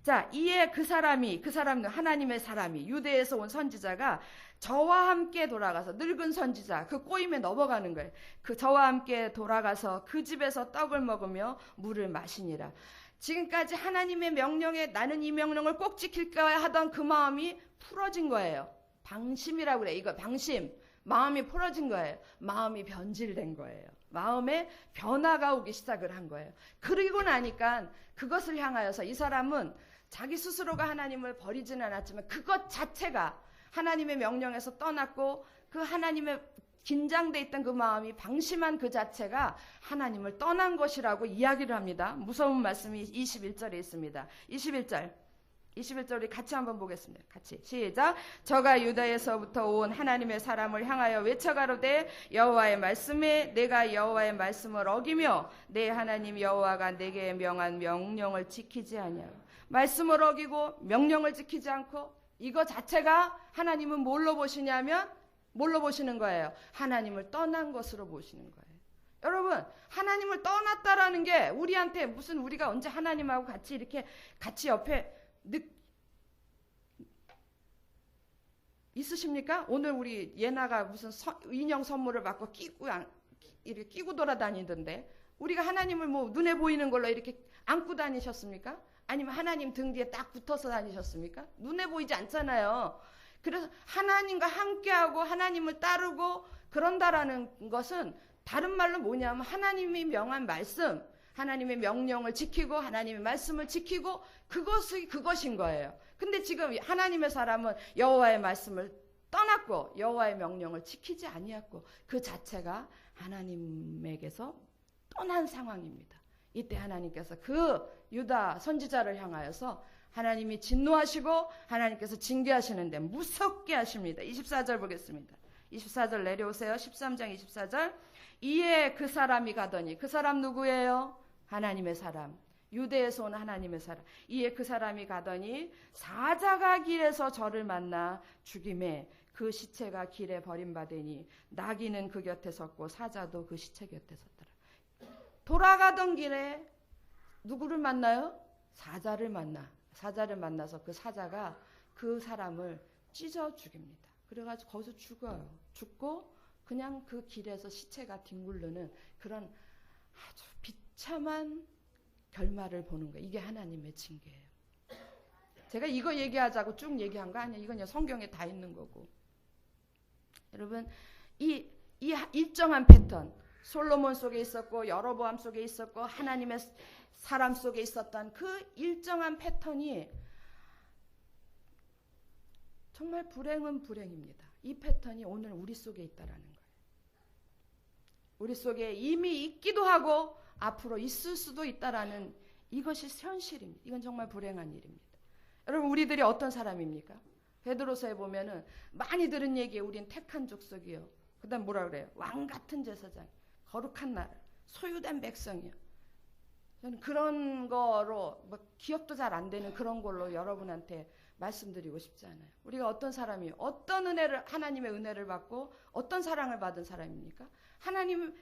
Speaker 1: 자, 이에 그 사람은 하나님의 사람이 유대에서 온 선지자가 저와 함께 돌아가서 늙은 선지자 그 꼬임에 넘어가는 거예요. 저와 함께 돌아가서 그 집에서 떡을 먹으며 물을 마시니라. 지금까지 하나님의 명령에 나는 이 명령을 꼭 지킬 거야 하던 그 마음이 풀어진 거예요. 방심이라고 그래. 이거 방심. 마음이 풀어진 거예요. 마음이 변질된 거예요. 마음에 변화가 오기 시작을 한 거예요. 그리고 나니까 그것을 향하여서 이 사람은 자기 스스로가 하나님을 버리지는 않았지만 그것 자체가 하나님의 명령에서 떠났고 그 하나님의 긴장돼 있던 그 마음이 방심한 그 자체가 하나님을 떠난 것이라고 이야기를 합니다. 무서운 말씀이 21절에 있습니다. 21절 우리 같이 한번 보겠습니다. 같이 시작. 저가 유다에서부터 온 하나님의 사람을 향하여 외쳐가로되 여호와의 말씀에 내가 여호와의 말씀을 어기며 내 하나님 여호와가 내게 명한 명령을 지키지 아니하고 말씀을 어기고 명령을 지키지 않고 이거 자체가 하나님은 뭘로 보시냐면 뭘로 보시는 거예요? 하나님을 떠난 것으로 보시는 거예요. 여러분 하나님을 떠났다라는 게 우리한테 무슨 우리가 언제 하나님하고 같이 이렇게 같이 옆에 있으십니까? 오늘 우리 예나가 무슨 인형 선물을 받고 이렇게 끼고 돌아다니던데 우리가 하나님을 뭐 눈에 보이는 걸로 이렇게 안고 다니셨습니까? 아니면 하나님 등 뒤에 딱 붙어서 다니셨습니까? 눈에 보이지 않잖아요. 그래서 하나님과 함께하고 하나님을 따르고 그런다라는 것은 다른 말로 뭐냐면 하나님이 명한 말씀, 하나님의 명령을 지키고 하나님의 말씀을 지키고 그것인 거예요. 근데 지금 하나님의 사람은 여호와의 말씀을 떠났고 여호와의 명령을 지키지 아니했고 그 자체가 하나님에게서 떠난 상황입니다. 이때 하나님께서 그 유다 선지자를 향하여서 하나님이 진노하시고 하나님께서 징계하시는데 무섭게 하십니다. 24절 보겠습니다. 24절 내려오세요. 13장 24절. 이에 그 사람이 가더니, 그 사람 누구예요? 하나님의 사람, 유대에서 온 하나님의 사람. 이에 그 사람이 가더니 사자가 길에서 저를 만나 죽임에 그 시체가 길에 버림받으니 나귀는 그 곁에 섰고 사자도 그 시체 곁에 섰더라. 돌아가던 길에 누구를 만나요? 사자를 만나서 그 사자가 그 사람을 찢어 죽입니다. 그래가지고 거기서 죽어요. 죽고 그냥 그 길에서 시체가 뒹굴르는 그런 아주 비참한 결말을 보는 거예요. 이게 하나님의 징계예요. 제가 이거 얘기하자고 쭉 얘기한 거 아니에요. 이건 성경에 다 있는 거고. 여러분, 이 일정한 패턴, 솔로몬 속에 있었고 여로보암 속에 있었고 하나님의 사람 속에 있었던 그 일정한 패턴이 정말 불행은 불행입니다. 이 패턴이 오늘 우리 속에 있다라는 거예요. 우리 속에 이미 있기도 하고 앞으로 있을 수도 있다라는 이것이 현실입니다. 이건 정말 불행한 일입니다. 여러분, 우리들이 어떤 사람입니까? 베드로서에 보면은 많이 들은 얘기에 우린 택한 족속이요. 그다음 뭐라 그래요? 왕 같은 제사장, 거룩한 나라, 소유된 백성이요. 저는 그런 거로 기억도 잘 안 되는 그런 걸로 여러분한테 말씀드리고 싶지 않아요. 우리가 어떤 사람이요? 어떤 은혜를, 하나님의 은혜를 받고 어떤 사랑을 받은 사람입니까? 하나님,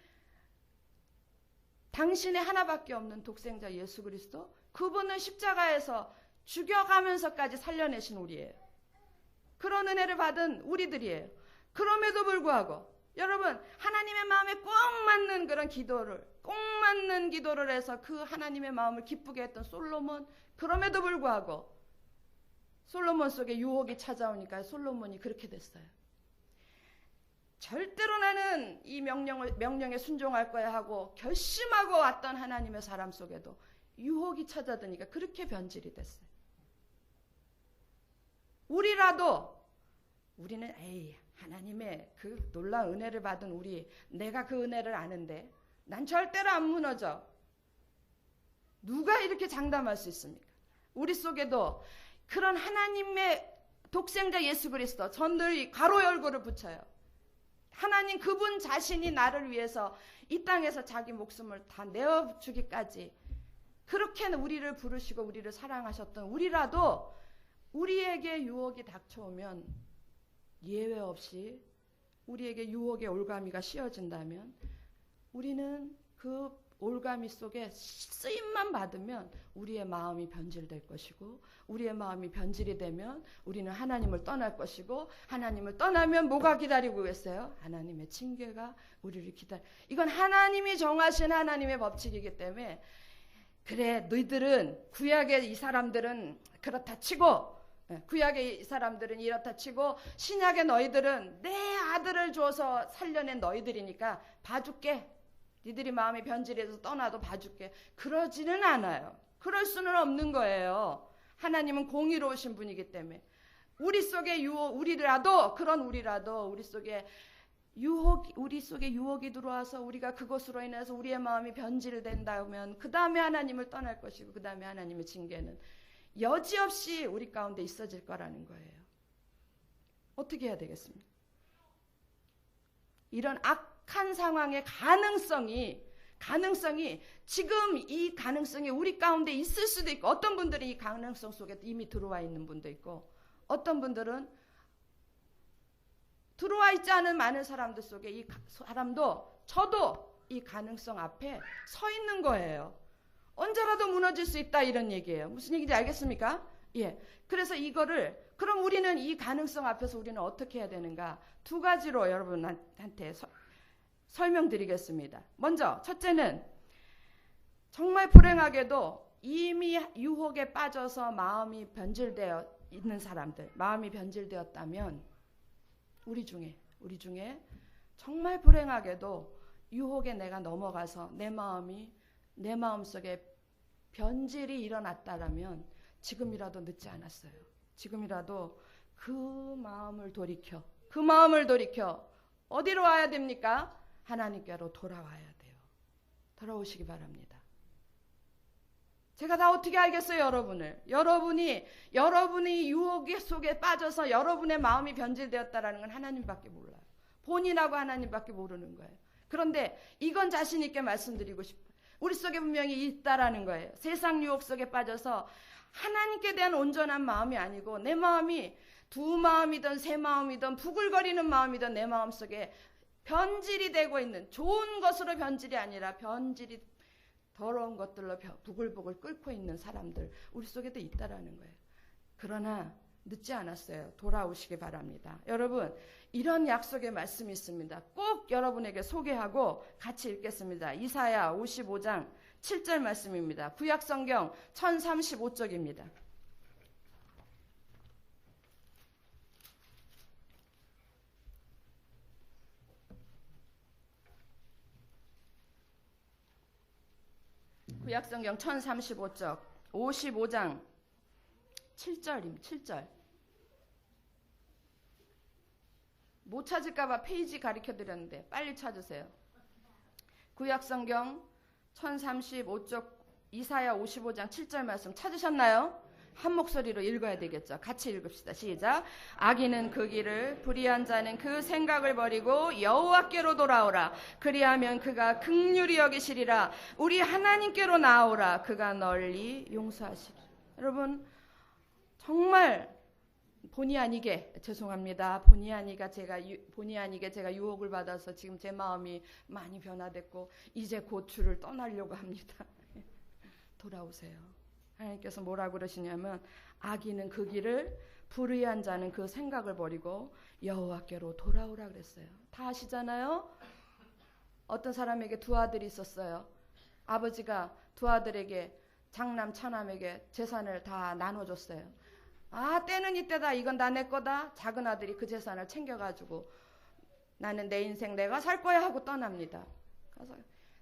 Speaker 1: 당신의 하나밖에 없는 독생자 예수 그리스도, 그분을 십자가에서 죽여가면서까지 살려내신 우리예요. 그런 은혜를 받은 우리들이에요. 그럼에도 불구하고 여러분, 하나님의 마음에 꼭 맞는 그런 기도를, 꼭 맞는 기도를 해서 그 하나님의 마음을 기쁘게 했던 솔로몬, 그럼에도 불구하고 솔로몬 속에 유혹이 찾아오니까 솔로몬이 그렇게 됐어요. 절대로 나는 이 명령에 순종할 거야 하고 결심하고 왔던 하나님의 사람 속에도 유혹이 찾아드니까 그렇게 변질이 됐어요. 우리는 하나님의 그 놀라운 은혜를 받은 내가 그 은혜를 아는데 난 절대로 안 무너져. 누가 이렇게 장담할 수 있습니까? 우리 속에도 그런 하나님의 독생자 예수 그리스도, 전 늘 가로 열고를 붙여요. 하나님 그분 자신이 나를 위해서 이 땅에서 자기 목숨을 다 내어주기까지 그렇게 우리를 부르시고 우리를 사랑하셨던 우리라도 우리에게 유혹이 닥쳐오면 예외 없이 우리에게 유혹의 올가미가 씌어진다면 우리는 그 올가미 속에 쓰임만 받으면 우리의 마음이 변질될 것이고, 우리의 마음이 변질이 되면 우리는 하나님을 떠날 것이고, 하나님을 떠나면 뭐가 기다리고 있어요? 하나님의 징계가 우리를 이건 하나님이 정하신 하나님의 법칙이기 때문에, 그래 너희들은 구약의 이 사람들은 그렇다 치고, 구약의 이 사람들은 이렇다 치고, 신약의 너희들은 내 아들을 줘서 살려낸 너희들이니까 봐줄게. 니들이 마음이 변질해서 떠나도 봐줄게. 그러지는 않아요. 그럴 수는 없는 거예요. 하나님은 공의로우신 분이기 때문에. 우리 속에 우리라도 우리 속에 유혹이 들어와서 우리가 그것으로 인해서 우리의 마음이 변질된다면 그 다음에 하나님을 떠날 것이고, 그 다음에 하나님의 징계는 여지없이 우리 가운데 있어질 거라는 거예요. 어떻게 해야 되겠습니까? 이런 악한 상황의 가능성이 지금 이 가능성이 우리 가운데 있을 수도 있고, 어떤 분들이 이 가능성 속에 이미 들어와 있는 분도 있고, 어떤 분들은 들어와 있지 않은 많은 사람들 속에 이 사람도, 저도 이 가능성 앞에 서 있는 거예요. 언제라도 무너질 수 있다, 이런 얘기예요. 무슨 얘기인지 알겠습니까? 예. 그래서 그럼 우리는 이 가능성 앞에서 우리는 어떻게 해야 되는가? 두 가지로 여러분한테 설명드리겠습니다. 먼저 첫째는 정말 불행하게도 이미 유혹에 빠져서 마음이 변질되어 있는 사람들, 마음이 변질되었다면 우리 중에 정말 불행하게도 유혹에 내가 넘어가서 내 마음속에 변질이 일어났다라면 지금이라도 늦지 않았어요. 지금이라도 그 마음을 돌이켜 어디로 와야 됩니까? 하나님께로 돌아와야 돼요. 돌아오시기 바랍니다. 제가 다 어떻게 알겠어요, 여러분을? 여러분이 유혹 속에 빠져서 여러분의 마음이 변질되었다라는 건 하나님밖에 몰라요. 본인하고 하나님밖에 모르는 거예요. 그런데 이건 자신 있게 말씀드리고 싶어요. 우리 속에 분명히 있다라는 거예요. 세상 유혹 속에 빠져서 하나님께 대한 온전한 마음이 아니고 내 마음이 두 마음이든 세 마음이든 부글거리는 마음이든 내 마음 속에 변질이 되고 있는, 좋은 것으로 변질이 아니라 변질이 더러운 것들로 부글부글 끓고 있는 사람들 우리 속에도 있다라는 거예요. 그러나 늦지 않았어요. 돌아오시기 바랍니다. 여러분, 이런 약속의 말씀이 있습니다. 꼭 여러분에게 소개하고 같이 읽겠습니다. 이사야 55장 7절 말씀입니다. 구약성경 1035쪽입니다. 구약성경 1035쪽 55장 7절입니다. 7절. 못 찾을까봐 페이지 가르쳐드렸는데 빨리 찾으세요. 구약성경 1035쪽 이사야 55장 7절 말씀 찾으셨나요? 한 목소리로 읽어야 되겠죠. 같이 읽읍시다. 시작. 악인은 그 길을, 불의한 자는 그 생각을 버리고 여호와께로 돌아오라. 그리하면 그가 긍휼히 여기시리라. 우리 하나님께로 나아오라. 그가 널리 용서하시리라. 여러분, 정말 본의 아니게 죄송합니다. 본의 아니게 제가 유혹을 받아서 지금 제 마음이 많이 변화됐고 이제 곧 주를 떠나려고 합니다. 돌아오세요. 하나님께서 뭐라고 그러시냐면 악인은 그 길을, 불의한 자는 그 생각을 버리고 여호와께로 돌아오라 그랬어요. 다 아시잖아요. 어떤 사람에게 두 아들이 있었어요. 아버지가 두 아들에게 장남 차남에게 재산을 다 나눠줬어요. 때는 이때다. 이건 다 내 거다. 작은 아들이 그 재산을 챙겨가지고 나는 내 인생 내가 살 거야 하고 떠납니다. 그래서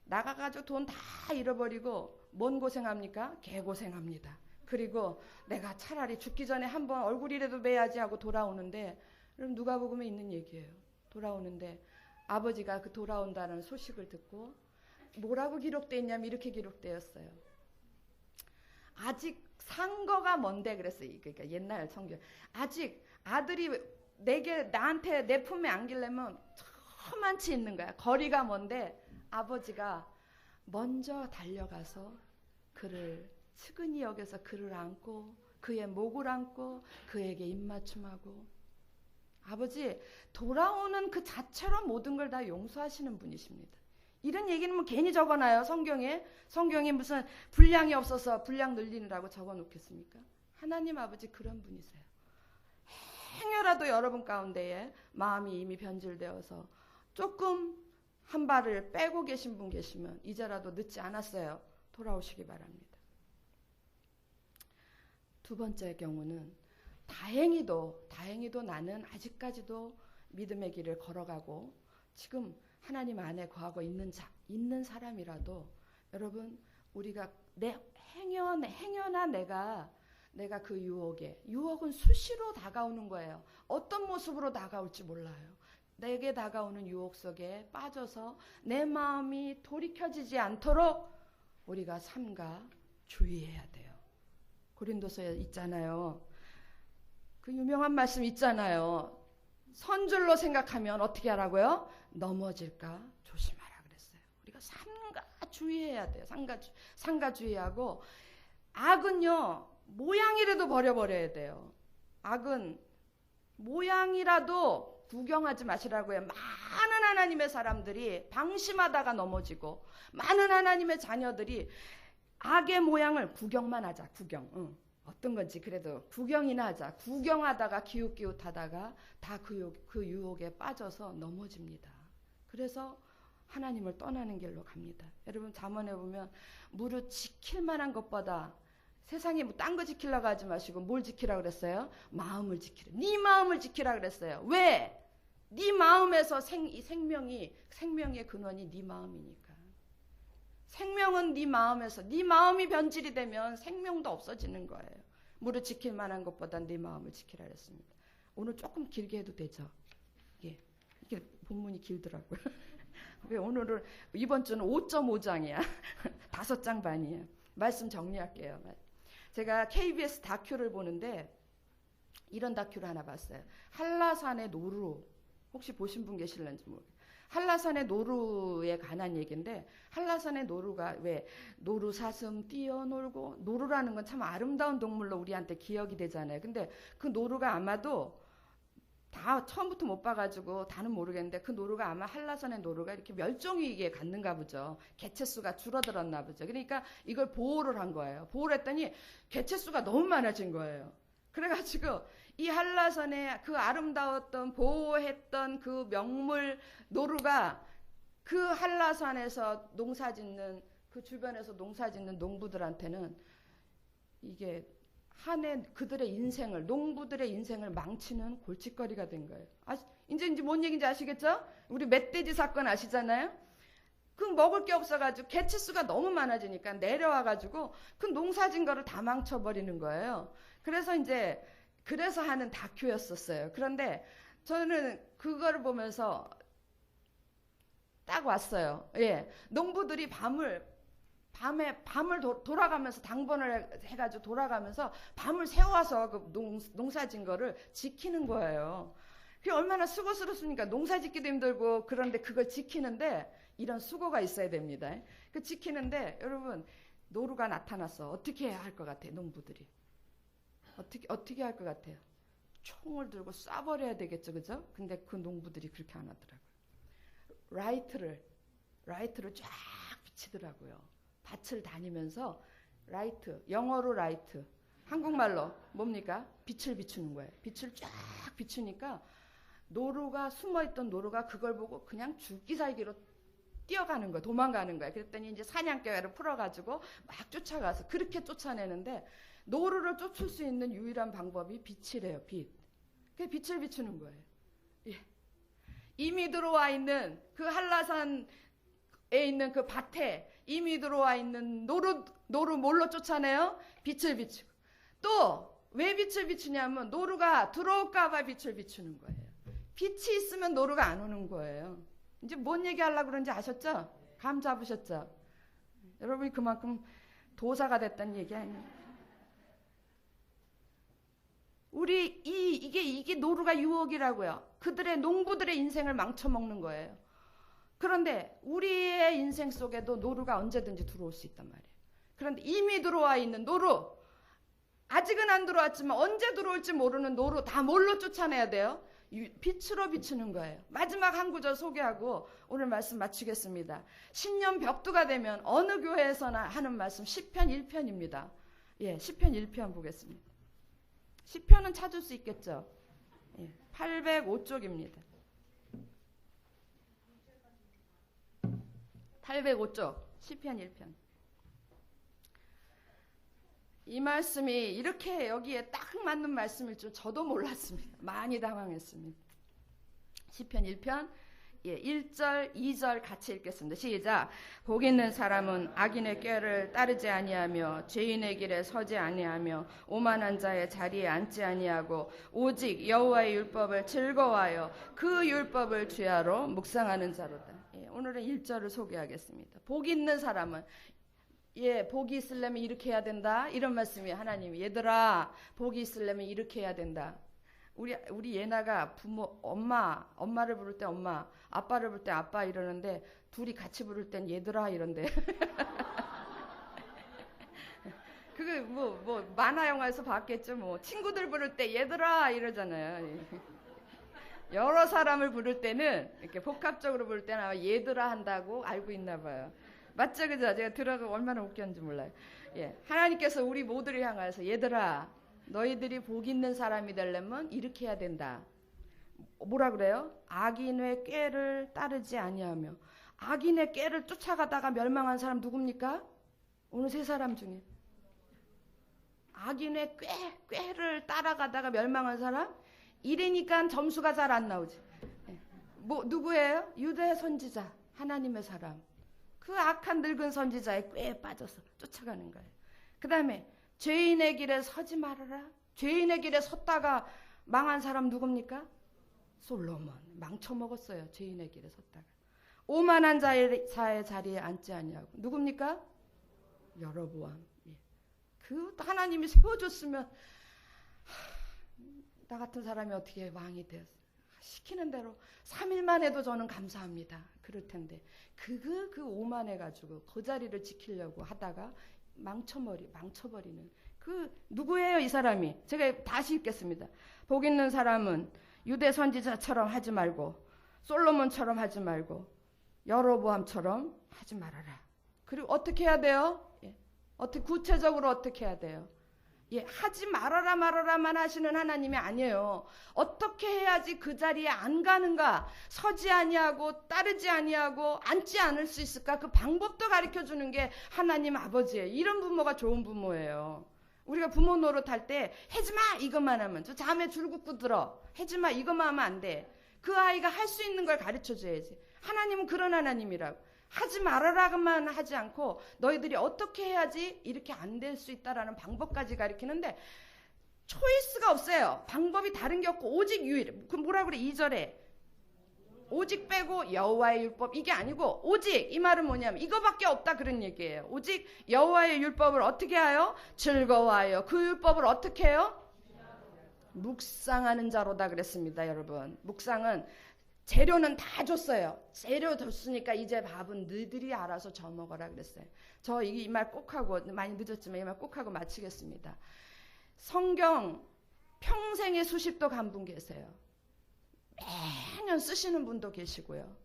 Speaker 1: 나가가지고 돈 다 잃어버리고 뭔 고생합니까? 개고생합니다. 그리고 내가 차라리 죽기 전에 한번 얼굴이라도 매야지 하고 돌아오는데, 그럼 누가복음에 있는 얘기예요. 돌아오는데 아버지가 그 돌아온다는 소식을 듣고 뭐라고 기록되어 있냐면 이렇게 기록되었어요. 아직 산 거가 뭔데 그랬어요. 그러니까 옛날 성경. 아직 아들이 나한테 내 품에 안기려면 저만치 있는 거야. 거리가 먼데 아버지가 먼저 달려가서 그를 측은히 여겨서 그를 안고 그의 목을 안고 그에게 입맞춤하고, 아버지 돌아오는 그 자체로 모든 걸 다 용서하시는 분이십니다. 이런 얘기는 뭐 괜히 적어놔요. 성경에 무슨 분량이 없어서 분량 늘리느라고 적어놓겠습니까? 하나님 아버지 그런 분이세요. 행여라도 여러분 가운데에 마음이 이미 변질되어서 조금 한 발을 빼고 계신 분 계시면 이제라도 늦지 않았어요. 돌아오시기 바랍니다. 두 번째 경우는 다행히도 나는 아직까지도 믿음의 길을 걸어가고 지금 하나님 안에 거하고 있는 사람이라도, 여러분, 우리가 행여나 내가 그 유혹은 수시로 다가오는 거예요. 어떤 모습으로 다가올지 몰라요. 내게 다가오는 유혹 속에 빠져서 내 마음이 돌이켜지지 않도록 우리가 삼가 주의해야 돼요. 고린도서에 있잖아요. 그 유명한 말씀 있잖아요. 선줄로 생각하면 어떻게 하라고요? 넘어질까 조심하라 그랬어요. 우리가 삼가 주의해야 돼요. 삼가 주의하고, 악은요 모양이라도 버려버려야 돼요. 악은 모양이라도 구경하지 마시라고요. 많은 하나님의 사람들이 방심하다가 넘어지고, 많은 하나님의 자녀들이 악의 모양을 구경만 하자. 어떤 건지 그래도 구경이나 하자. 구경하다가 기웃기웃하다가 다 그 유혹에 빠져서 넘어집니다. 그래서 하나님을 떠나는 길로 갑니다. 여러분 잠언에 보면 무릇 지킬 만한 것보다 세상에 뭐 딴 거 지키려고 하지 마시고 뭘 지키라 그랬어요? 마음을 지키라. 네 마음을 지키라 그랬어요. 왜? 네 마음에서 생명의 근원이 네 마음이니까. 생명은 네 마음에서, 네 마음이 변질이 되면 생명도 없어지는 거예요. 무릇 지킬 만한 것보다 네 마음을 지키라 그랬습니다. 오늘 조금 길게 해도 되죠? 예. 이게 본문이 길더라고요. 오늘은 이번 주는 5.5장이야. 5장 반이에요. 말씀 정리할게요. 제가 KBS 다큐를 보는데 이런 다큐를 하나 봤어요. 한라산의 노루. 혹시 보신 분 계실런지 모르겠어요. 한라산의 노루에 관한 얘기인데 한라산의 노루가 왜 노루 사슴 뛰어놀고 노루라는 건 참 아름다운 동물로 우리한테 기억이 되잖아요. 근데 그 노루가 아마도 다 처음부터 못 봐가지고 다는 모르겠는데 그 노루가 아마 한라산의 노루가 이렇게 멸종위기에 갔는가 보죠. 개체수가 줄어들었나 보죠. 그러니까 이걸 보호를 한 거예요. 보호를 했더니 개체수가 너무 많아진 거예요. 그래가지고 이 한라산의 그 아름다웠던 보호했던 그 명물 노루가 그 한라산에서 농사짓는 그 주변에서 농사짓는 농부들한테는 이게 한 해 그들의 인생을 농부들의 인생을 망치는 골칫거리가 된 거예요. 이제 뭔 얘기인지 아시겠죠? 우리 멧돼지 사건 아시잖아요? 그 먹을 게 없어가지고 개체수가 너무 많아지니까 내려와가지고 그 농사진 거를 다 망쳐버리는 거예요. 그래서 하는 다큐였었어요. 그런데 저는 그거를 보면서 딱 왔어요. 예, 농부들이 밤을 돌아가면서 당번을 해가지고 돌아가면서 밤을 새워서 그 농사진 거를 지키는 거예요. 그게 얼마나 수고스럽습니까? 농사짓기도 힘들고 그런데 그걸 지키는데 이런 수고가 있어야 됩니다. 그 지키는데 여러분 노루가 나타났어. 어떻게 해야 할 것 같아요? 농부들이 어떻게 할 것 같아요? 총을 들고 쏴버려야 되겠죠, 그죠? 근데 그 농부들이 그렇게 안 하더라고요. 라이트를 쫙 비치더라고요. 밭을 다니면서 라이트, 영어로 라이트, 한국말로 뭡니까? 빛을 비추는 거예요. 빛을 쫙 비추니까 숨어있던 노루가 그걸 보고 그냥 죽기 살기로 뛰어가는 거야. 도망가는 거야. 그랬더니 이제 사냥개를 풀어가지고 막 쫓아가서 그렇게 쫓아내는데 노루를 쫓을 수 있는 유일한 방법이 빛이래요. 빛. 그 빛을 비추는 거예요. 예. 이미 들어와 있는 그 한라산에 있는 그 밭에 이미 들어와 있는 노루 뭘로 쫓아내요? 빛을 비추고. 또 왜 빛을 비추냐면 노루가 들어올까봐 빛을 비추는 거예요. 빛이 있으면 노루가 안 오는 거예요. 이제 뭔 얘기 하려고 그런지 아셨죠? 감 잡으셨죠? 여러분이 그만큼 도사가 됐다는 얘기 아니에요? 이게 노루가 유혹이라고요. 그들의 농부들의 인생을 망쳐먹는 거예요. 그런데 우리의 인생 속에도 노루가 언제든지 들어올 수 있단 말이에요. 그런데 이미 들어와 있는 노루, 아직은 안 들어왔지만 언제 들어올지 모르는 노루 다 뭘로 쫓아내야 돼요? 빛으로 비추는 거예요. 마지막 한 구절 소개하고 오늘 말씀 마치겠습니다. 신년 벽두가 되면 어느 교회에서나 하는 말씀 시편 1편입니다. 예, 시편 1편 보겠습니다. 시편은 찾을 수 있겠죠? 예, 805쪽입니다. 805쪽 시편 1편. 이 말씀이 이렇게 여기에 딱 맞는 말씀일 줄 저도 몰랐습니다. 많이 당황했습니다. 시편 1편 1절 2절 같이 읽겠습니다. 시작. 복 있는 사람은 악인의 꾀를 따르지 아니하며 죄인의 길에 서지 아니하며 오만한 자의 자리에 앉지 아니하고 오직 여호와의 율법을 즐거워하여 그 율법을 주야로 묵상하는 자로다. 오늘은 1절을 소개하겠습니다. 복 있는 사람은 복이 있으려면 이렇게 해야 된다. 이런 말씀이 하나님이 얘들아 복이 있으려면 이렇게 해야 된다. 우리 예나가 엄마를 부를 때 엄마, 아빠를 부를 때 아빠 이러는데 둘이 같이 부를 땐 얘들아 이런데. 그게 뭐 만화 영화에서 봤겠죠. 뭐 친구들 부를 때 얘들아 이러잖아요. 여러 사람을 부를 때는 이렇게 복합적으로 부를 때는 아마 얘들아 한다고 알고 있나 봐요. 맞죠, 그죠? 제가 들어가 얼마나 웃겼는지 몰라요. 예, 하나님께서 우리 모두를 향하여서 얘들아, 너희들이 복 있는 사람이 되려면 이렇게 해야 된다. 뭐라 그래요? 악인의 꾀를 따르지 아니하며. 악인의 꾀를 쫓아가다가 멸망한 사람 누굽니까? 오늘 세 사람 중에 악인의 꾀를 따라가다가 멸망한 사람? 이러니까 점수가 잘 안 나오지. 뭐 누구예요? 유대 선지자, 하나님의 사람. 그 악한 늙은 선지자의 꾀에 빠져서 쫓아가는 거예요. 그 다음에 죄인의 길에 서지 말아라. 죄인의 길에 섰다가 망한 사람 누굽니까? 솔로몬. 망쳐먹었어요. 죄인의 길에 섰다가. 오만한 자의 자리에 앉지 아니하고. 누굽니까? 여로보암. 그 하나님이 세워줬으면 나 같은 사람이 어떻게 왕이 되었어? 시키는 대로 3일만 해도 저는 감사합니다. 그럴 텐데 그 오만해가지고 그 자리를 지키려고 하다가 망쳐버리는 그 누구예요 이 사람이? 제가 다시 읽겠습니다. 복 있는 사람은 유대 선지자처럼 하지 말고 솔로몬처럼 하지 말고 여로보암처럼 하지 말아라. 그리고 어떻게 해야 돼요? 어떻게 구체적으로 어떻게 해야 돼요? 하지 말아라만 하시는 하나님이 아니에요. 어떻게 해야지 그 자리에 안 가는가? 서지 아니하고 따르지 아니하고 앉지 않을 수 있을까? 그 방법도 가르쳐주는 게 하나님 아버지예요. 이런 부모가 좋은 부모예요. 우리가 부모 노릇할 때 하지마 이것만 하면 저 자매 줄긋고 들어. 하지마 이것만 하면 안 돼. 그 아이가 할 수 있는 걸 가르쳐줘야지. 하나님은 그런 하나님이라고. 하지 말아라만 하지 않고 너희들이 어떻게 해야지 이렇게 안 될 수 있다라는 방법까지 가르치는데 초이스가 없어요. 방법이 다른 게 없고 오직 유일. 그 뭐라 그래 2절에 오직 빼고 여호와의 율법 이게 아니고 오직 이 말은 뭐냐면 이거밖에 없다 그런 얘기예요. 오직 여호와의 율법을 어떻게 하여? 즐거워하여. 그 율법을 어떻게 해요? 묵상하는 자로다 그랬습니다. 여러분 묵상은 재료는 다 줬어요. 재료 줬으니까 이제 밥은 너희들이 알아서 저먹어라 그랬어요. 저 이 말 꼭 하고 많이 늦었지만 이 말 꼭 하고 마치겠습니다. 성경 평생에 수십도 간 분 계세요. 매년 쓰시는 분도 계시고요.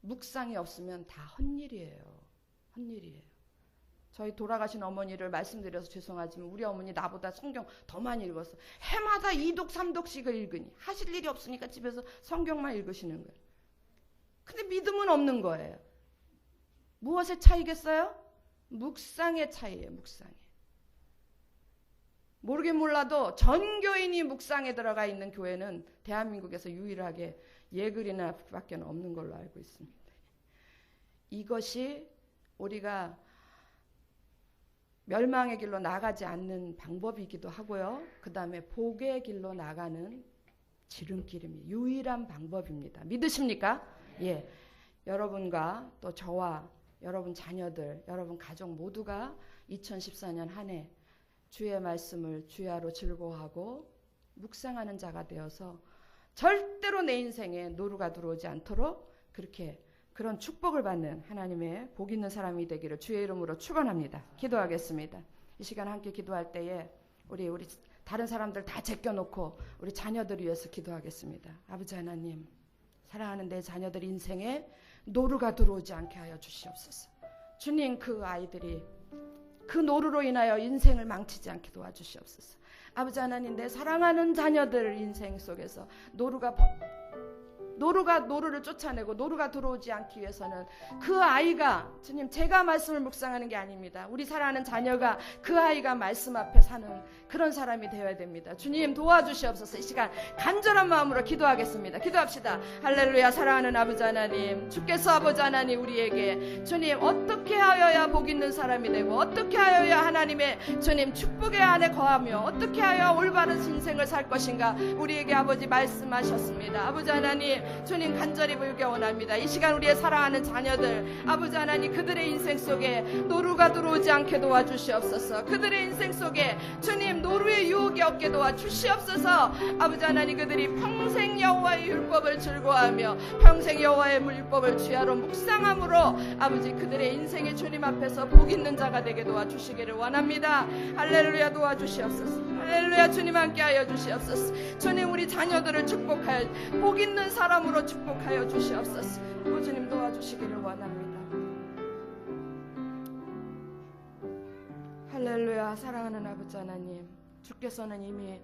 Speaker 1: 묵상이 없으면 다 헛일이에요. 헛일이에요. 저희 돌아가신 어머니를 말씀드려서 죄송하지만 우리 어머니 나보다 성경 더 많이 읽었어. 해마다 2독 3독씩을 읽으니 하실 일이 없으니까 집에서 성경만 읽으시는 거예요. 근데 믿음은 없는 거예요. 무엇의 차이겠어요? 묵상의 차이예요. 묵상에. 모르긴 몰라도 전교인이 묵상에 들어가 있는 교회는 대한민국에서 유일하게 예글이나 밖에 없는 걸로 알고 있습니다. 이것이 우리가 멸망의 길로 나가지 않는 방법이기도 하고요. 그 다음에 복의 길로 나가는 지름길입니다. 유일한 방법입니다. 믿으십니까? 예. 여러분과 또 저와 여러분 자녀들, 여러분 가족 모두가 2014년 한 해 주의 말씀을 주야로 즐거워하고 묵상하는 자가 되어서 절대로 내 인생에 노루가 들어오지 않도록 그렇게 그런 축복을 받는 하나님의 복 있는 사람이 되기를 주의 이름으로 축원합니다. 기도하겠습니다. 이 시간 함께 기도할 때에 우리 다른 사람들 다 제껴놓고 우리 자녀들 위해서 기도하겠습니다. 아버지 하나님, 사랑하는 내 자녀들 인생에 노루가 들어오지 않게 하여 주시옵소서. 주님, 그 아이들이 그 노루로 인하여 인생을 망치지 않게 도와주시옵소서. 아버지 하나님, 내 사랑하는 자녀들 인생 속에서 노루를 쫓아내고 노루가 들어오지 않기 위해서는 그 아이가 주님 제가 말씀을 묵상하는 게 아닙니다. 우리 사랑하는 자녀가 그 아이가 말씀 앞에 사는 그런 사람이 되어야 됩니다. 주님 도와주시옵소서. 이 시간 간절한 마음으로 기도하겠습니다. 기도합시다. 할렐루야. 사랑하는 아버지 하나님, 주께서 아버지 하나님 우리에게 주님 어떻게 하여야 복 있는 사람이 되고 어떻게 하여야 하나님의 주님 축복의 안에 거하며 어떻게 하여야 올바른 인생을 살 것인가 우리에게 아버지 말씀하셨습니다. 아버지 하나님 주님 간절히 불게 원합니다. 이 시간 우리의 사랑하는 자녀들 아버지 하나님 그들의 인생 속에 노루가 들어오지 않게 도와주시옵소서. 그들의 인생 속에 주님 노루의 유혹이 없게 도와주시옵소서. 아버지 하나님 그들이 평생 여호와의 율법을 즐거워하며 평생 여호와의 율법을 주야로 묵상함으로 아버지 그들의 인생에 주님 앞에서 복 있는 자가 되게 도와주시기를 원합니다. 할렐루야. 도와주시옵소서. 할렐루야. 주님 함께하여 주시옵소서. 주님 우리 자녀들을 축복하여 복 있는 사람으로 축복하여 주시옵소서. 주님 도와주시기를 원합니다. 할렐루야. 사랑하는 아버지 하나님, 주께서는 이미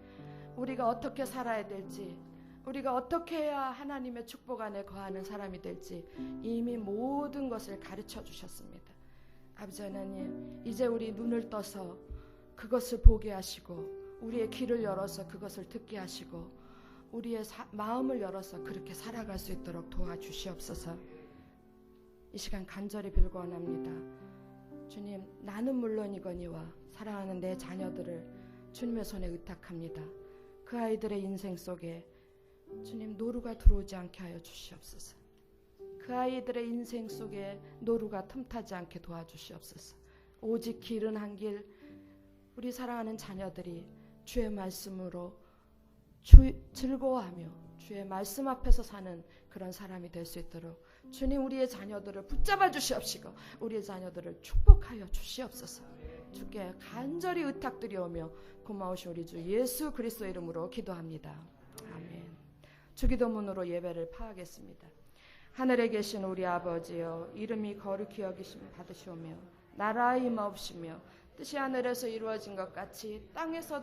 Speaker 1: 우리가 어떻게 살아야 될지, 우리가 어떻게 해야 하나님의 축복 안에 거하는 사람이 될지 이미 모든 것을 가르쳐 주셨습니다. 아버지 하나님, 이제 우리 눈을 떠서 그것을 보게 하시고 우리의 귀를 열어서 그것을 듣게 하시고 우리의 마음을 열어서 그렇게 살아갈 수 있도록 도와주시옵소서. 이 시간 간절히 빌고 원합니다. 주님, 나는 물론이거니와 사랑하는 내 자녀들을 주님의 손에 의탁합니다. 그 아이들의 인생 속에 주님 노루가 들어오지 않게 하여 주시옵소서. 그 아이들의 인생 속에 노루가 틈타지 않게 도와주시옵소서. 오직 길은 한 길, 우리 사랑하는 자녀들이 주의 말씀으로 즐거워하며 주의 말씀 앞에서 사는 그런 사람이 될 수 있도록 주님 우리의 자녀들을 붙잡아 주시옵시고 우리의 자녀들을 축복하여 주시옵소서. 주께 간절히 의탁드리오며 고마우신 우리 주 예수 그리스도 이름으로 기도합니다. 아멘. 주기도문으로 예배를 파하겠습니다. 하늘에 계신 우리 아버지여, 이름이 거룩히 여기심 받으시오며 나라의 임하옵시며 뜻이 하늘에서 이루어진 것 같이 땅에서도